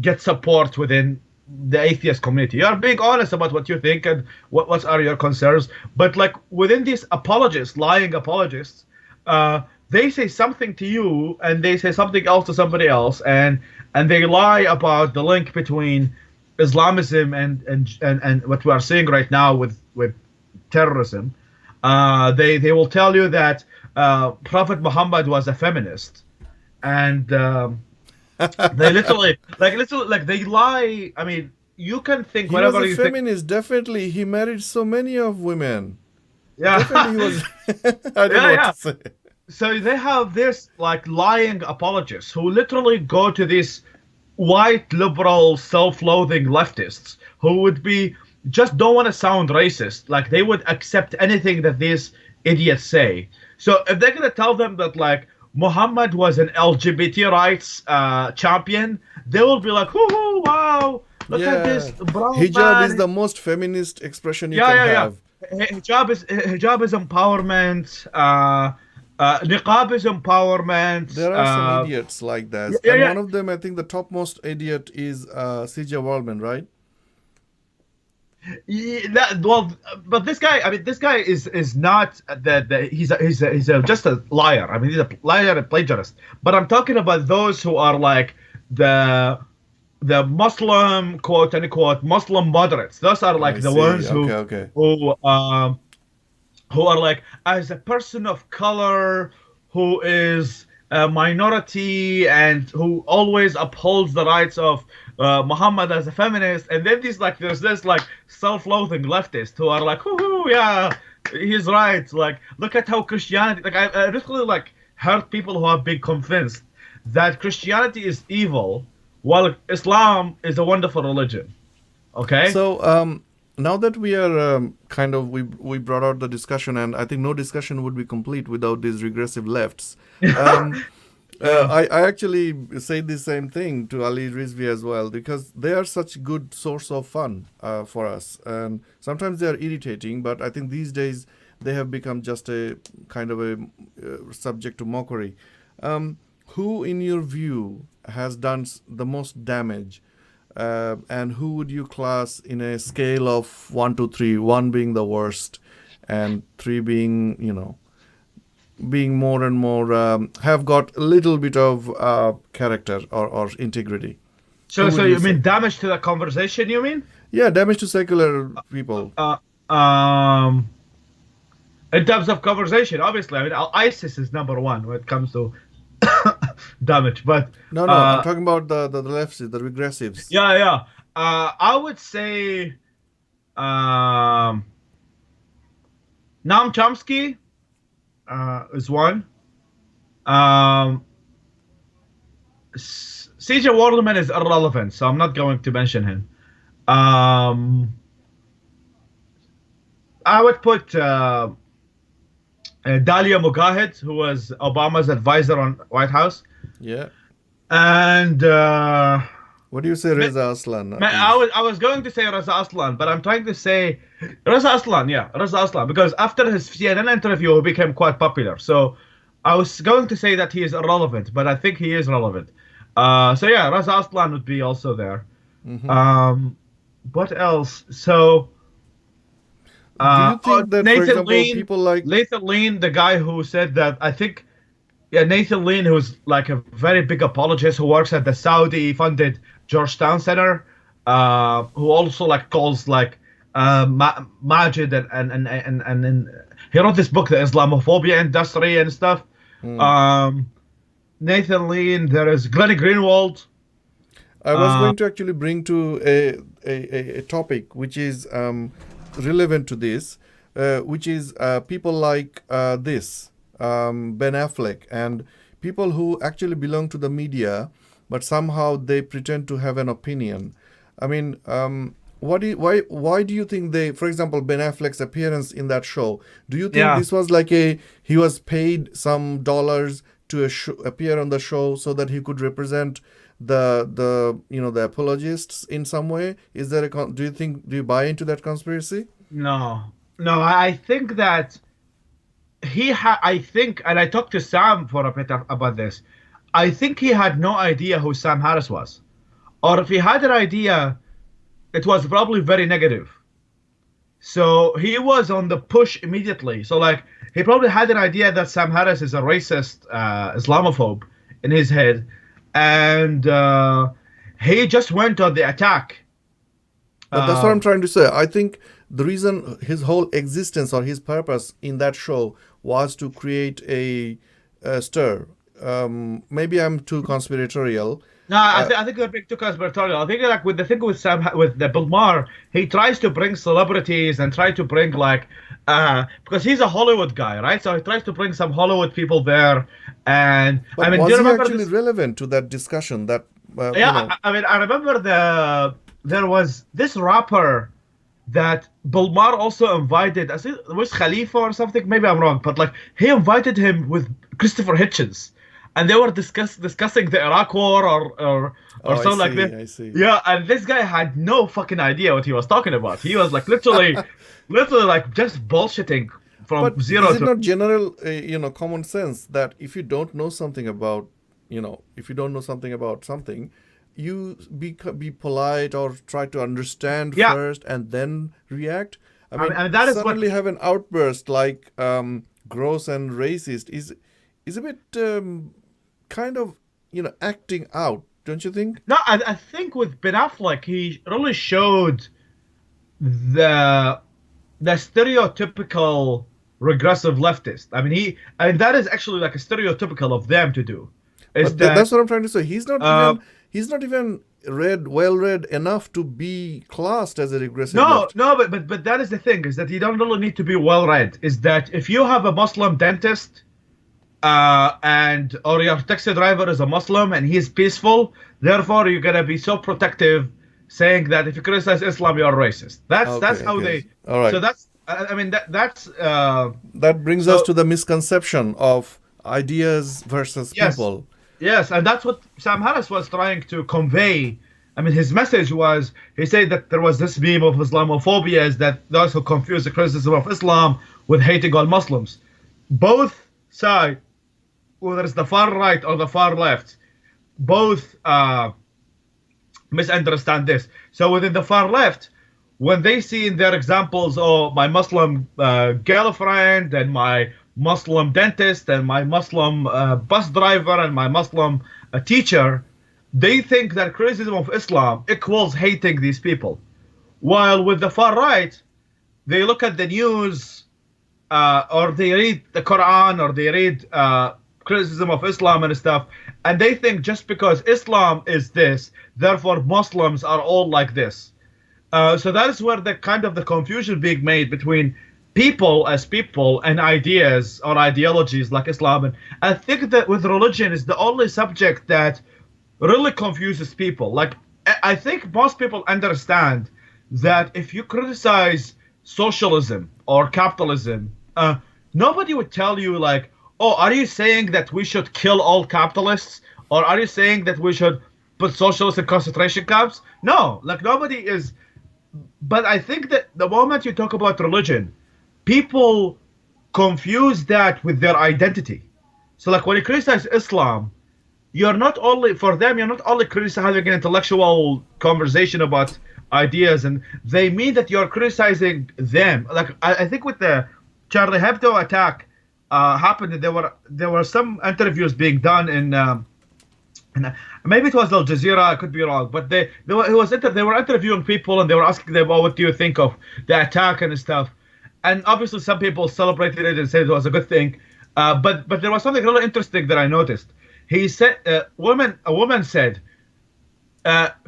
get support within the atheist community. You are being honest about what you think and what are your concerns. But like within these apologists, lying apologists, they say something to you and they say something else to somebody else, and they lie about the link between Islamism and what we are seeing right now with terrorism. They will tell you that Prophet Muhammad was a feminist, and they literally like they lie. I mean, you can think He was whatever a you think. feminist, definitely. He married so many of women. Definitely Yeah, he was. I don't know yeah, what yeah. to say. So they have this like lying apologists who literally go to these white liberal self-loathing leftists who would be just don't want to sound racist. Like they would accept anything that these idiots say. So if they're gonna tell them that like Muhammad was an LGBT rights champion, they will be like, "Whoo, wow, look at this Yeah. brown Hijab is man." the most feminist expression you Yeah, can yeah, yeah. have. Hijab is empowerment. Niqab is empowerment. There are some idiots like that. Yeah, yeah, And yeah. one of them, I think the topmost idiot is CJ Waldman, right? Well, but this guy, I mean, this guy is not the he's just a liar. I mean, he's a liar and plagiarist. But I'm talking about those who are like the the Muslim quote unquote Muslim moderates. Those are I like the see. ones Okay, okay. who um who are like, as a person of color who is a minority and who always upholds the rights of Muhammad as a feminist, and then there's this like self-loathing leftist who are like, "Hoo, yeah, he's right." Like, look at how Christianity. Like, I really like heard people who have been convinced that Christianity is evil, while Islam is a wonderful religion. Okay. So now that we are kind of we brought out the discussion, and I think no discussion would be complete without these regressive lefts. Um, Yeah. I actually say the same thing to Ali Rizvi as well, because they are such good source of fun for us, and sometimes they are irritating, but I think these days they have become just a kind of a subject to mockery. Who, in your view, has done the most damage, and who would you class in a scale of 1 to 3, 1 being the worst, and 3 being, being more and more have got a little bit of character or integrity? Who So would you you say? mean damage to the conversation? You mean? Yeah, damage to secular people. Uh, um, in terms of conversation, obviously, I mean, ISIS is number one when it comes to damage. But No, no, I'm talking about the leftists, the regressives. yeah, yeah, I would say um, Noam Chomsky is one. Um, CJ Warderman is irrelevant, so I'm not going to mention him. Um, I would put Dalia Mugahid, who was Obama's advisor on White House, Yeah. and What do you say, Reza Aslan is? I was going to say Reza Aslan, but I'm trying to say Reza Aslan, yeah, Reza Aslan, because after his CNN interview, he became quite popular. So I was going to say that he is irrelevant, but I think he is relevant. So yeah, Reza Aslan would be also there. Hmm. What else? So Do you think that, for Nathan example, Lean, people like Nathan Lean, the guy who said that, I think, yeah, Nathan Lean, who's like a very big apologist who works at the Saudi-funded Georgetown Center, who also like calls like Majid and he wrote this book, The Islamophobia Industry and stuff. Hmm. Um, Nathan Lean, there is Glenn Greenwald. I was Uh, going to actually bring to a topic which is relevant to this, which is people like Ben Affleck, and people who actually belong to the media, but somehow they pretend to have an opinion. I mean, why do you think they, for example, Ben Affleck's appearance in that show? Do you think Yeah. this was like he was paid some dollars to appear on the show so that he could represent the apologists in some way? Is there do you buy into that conspiracy? No, no, I think that I think, and I talked to Sam for a bit about this. I think he had no idea who Sam Harris was. Or if he had an idea, it was probably very negative. So he was on the push immediately. So, like, he probably had an idea that Sam Harris is a racist Islamophobe in his head. And he just went on the attack. But that's what I'm trying to say. I think the reason his whole existence or his purpose in that show was to create a stir. Maybe I'm too conspiratorial. No, I think they're being too conspiratorial. I think like with the thing with the Bill Maher, he tries to bring celebrities and try to bring like because he's a Hollywood guy, right? So he tries to bring some Hollywood people there. And But I mean, was do you he remember actually this? relevant to that discussion? That Yeah, I mean, I remember there was this rapper that Bill Maher also invited. I think it was Khalifa or something. Maybe I'm wrong, but like he invited him with Christopher Hitchens, and they were discussing the Iraq War or Oh, I something like see, that. I see. Yeah, and this guy had no fucking idea what he was talking about. He was like literally like just bullshitting from But zero is it to. not general, common sense that if you don't know something about, if you don't know something about something, you be polite or try to understand Yeah, first and then react? I I mean, mean, and that is what. suddenly have an outburst like gross and racist is a bit kind of acting out, don't you think? No, I think with Ben Affleck, he really showed the stereotypical regressive leftist. I mean, and that is actually like a stereotypical of them to do. Is But that that's what I'm trying to say. uh, He's not even well read enough to be classed as a regressive no, left. no, but that is the thing, is that you don't really need to be well read. Is that if you have a Muslim dentist, and or your taxi driver is a Muslim and he's peaceful, therefore you're gonna be so protective, saying that if you criticize Islam, you're racist. That's Okay, how okay. they. All right. So that's. I mean that's. That brings us So to the misconception of ideas versus yes, people. yes, and that's what Sam Harris was trying to convey. I mean, his message was, he said that there was this meme of Islamophobia, is that those who confuse the criticism of Islam with hating all Muslims. Both sides, whether it's the far right or the far left, both misunderstand this. So within the far left, when they see in their examples, oh, my Muslim girlfriend and my Muslim dentist and my Muslim bus driver and my Muslim teacher, they think that criticism of Islam equals hating these people. While with the far right, they look at the news or they read the Quran or they read criticism of Islam and stuff, and they think just because Islam is this, therefore Muslims are all like this. So that is where the kind of the confusion being made between people as people and ideas or ideologies like Islam. And I think that with religion is the only subject that really confuses people. Like, I think most people understand that if you criticize socialism or capitalism, nobody would tell you like, oh, are you saying that we should kill all capitalists? Or are you saying that we should put socialists in concentration camps? No, like nobody is. But I think that the moment you talk about religion, people confuse that with their identity. So like when you criticize Islam, you're not only criticizing, having an intellectual conversation about ideas, and they mean that you're criticizing them. Like I think with the Charlie Hebdo attack happened, there were some interviews being done in and maybe it was Al Jazeera, I could be wrong, but they were interviewing people and they were asking them, oh, what do you think of the attack and stuff? And obviously some people celebrated it and said it was a good thing, but there was something really interesting that I noticed. He said, a woman said,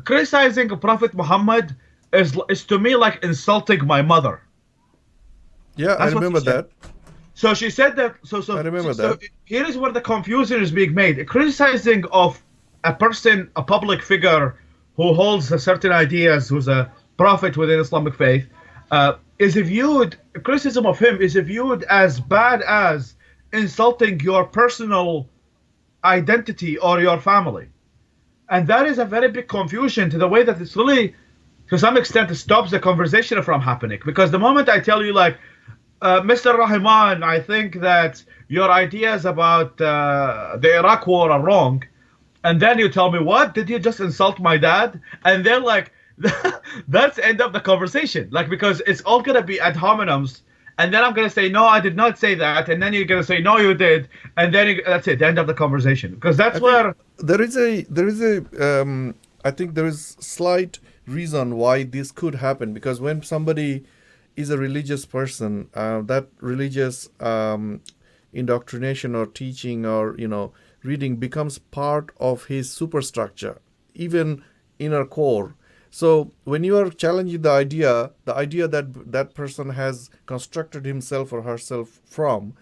criticizing Prophet Muhammad is to me like insulting my mother. Yeah, I That's what remember she said. that. So she said that. I remember So that. here is where the confusion is being made. Criticizing of a person, a public figure who holds a certain ideas, who's a prophet within Islamic faith, is viewed, criticism of him is viewed as bad as insulting your personal identity or your family. And that is a very big confusion to the way that it's really, to some extent, it stops the conversation from happening. Because the moment I tell you, like, Mr. Rahman, I think that your ideas about the Iraq war are wrong, and then you tell me, what? Did you just insult my dad? And then, like, that's end of the conversation. Like, because it's all going to be ad hominems. And then I'm going to say, no, I did not say that. And then you're going to say, no, you did. And then that's it, the end of the conversation. Because that's I think where. I think there is slight reason why this could happen, because when somebody is a religious person, that religious indoctrination or teaching or reading becomes part of his superstructure, even inner core. So when you are challenging the idea that that person has constructed himself or herself from,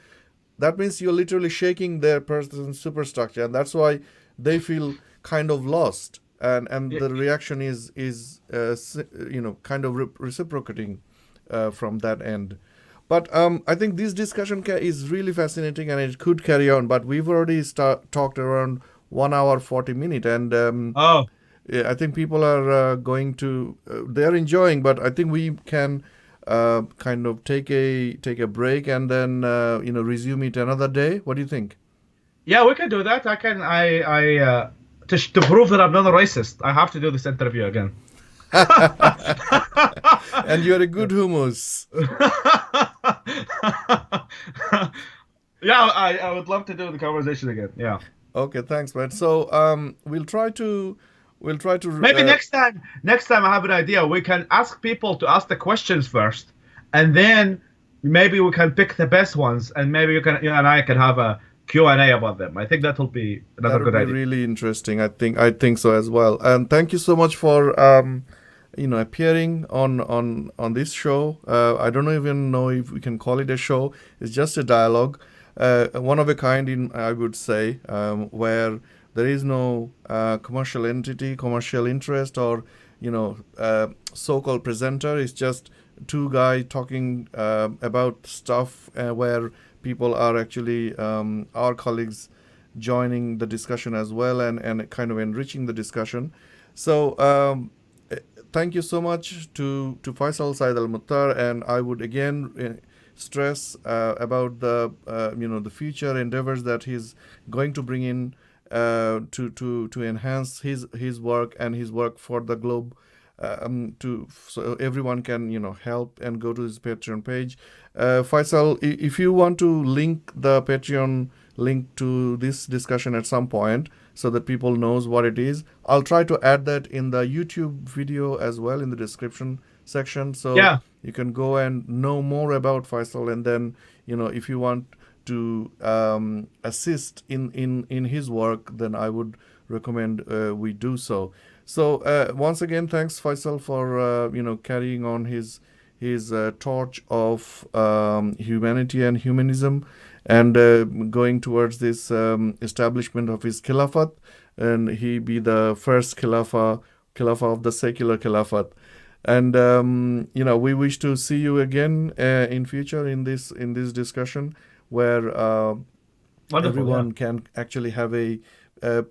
that means you're literally shaking their person's superstructure, and that's why they feel kind of lost, and the reaction is kind of reciprocating from that end. But I think this discussion is really fascinating, and it could carry on. But we've already talked around 1 hour 40 minutes, and Oh, yeah, I think people are going to they're enjoying. But I think we can kind of take a break and then resume it another day. What do you think? yeah, we can do that. To prove that I'm not a racist, I have to do this interview again. And you're a good hummus. Yeah, I would love to do the conversation again. Yeah. Okay, thanks, man. So we'll try to Maybe next time I have an idea, we can ask people to ask the questions first, and then maybe we can pick the best ones, and maybe you and I can have a Q&A about them. I think that will be that another would good be idea. really interesting. I think so as well. And thank you so much for appearing on this show. I don't even know if we can call it a show. It's just a dialogue, one of a kind, in I would say, where there is no commercial entity, commercial interest, or so-called presenter. It's just two guys talking about stuff where people are actually our colleagues joining the discussion as well, and kind of enriching the discussion. So thank you so much to Faisal Saeed Al Mutar, and I would again stress about the future endeavors that he's going to bring in to enhance his work and his work for the globe. So everyone can help and go to his Patreon page. Faisal, if you want to link the Patreon link to this discussion at some point, so that people knows what it is, I'll try to add that in the YouTube video as well, in the description section, so Yeah. you can go and know more about Faisal, and then if you want to assist in his work, then I would recommend we do so. So once again, thanks Faisal for carrying on his torch of humanity and humanism, and going towards this establishment of his Khilafat, and he be the first Khilafah of the secular Khilafat. And we wish to see you again in future in this discussion, where Wonderful. Yeah. everyone can actually have a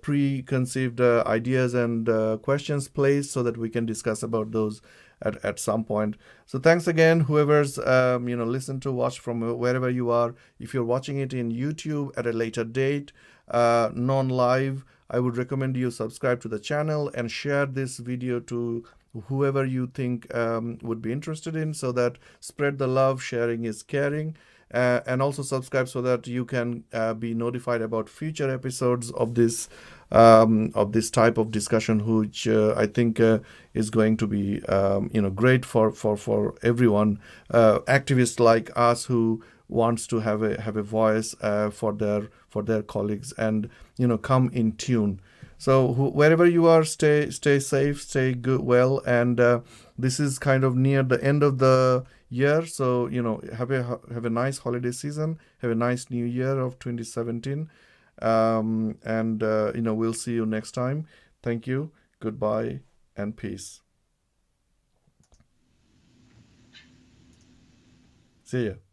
preconceived ideas and questions placed, so that we can discuss about those at some point. So thanks again, whoever's listen to watch from wherever you are. If you're watching it in YouTube at a later date, non-live, I would recommend you subscribe to the channel and share this video to whoever you think would be interested in, so that spread the love. Sharing is caring. And also subscribe so that you can be notified about future episodes of this type of discussion, which I think is going to be great for everyone, activists like us who wants to have a voice for their colleagues, and come in tune. So wherever you are, stay safe, stay good, well, and this is kind of near the end of the year. So have a nice holiday season, have a nice new year of 2017, and we'll see you next time. Thank you, goodbye, and peace. See you.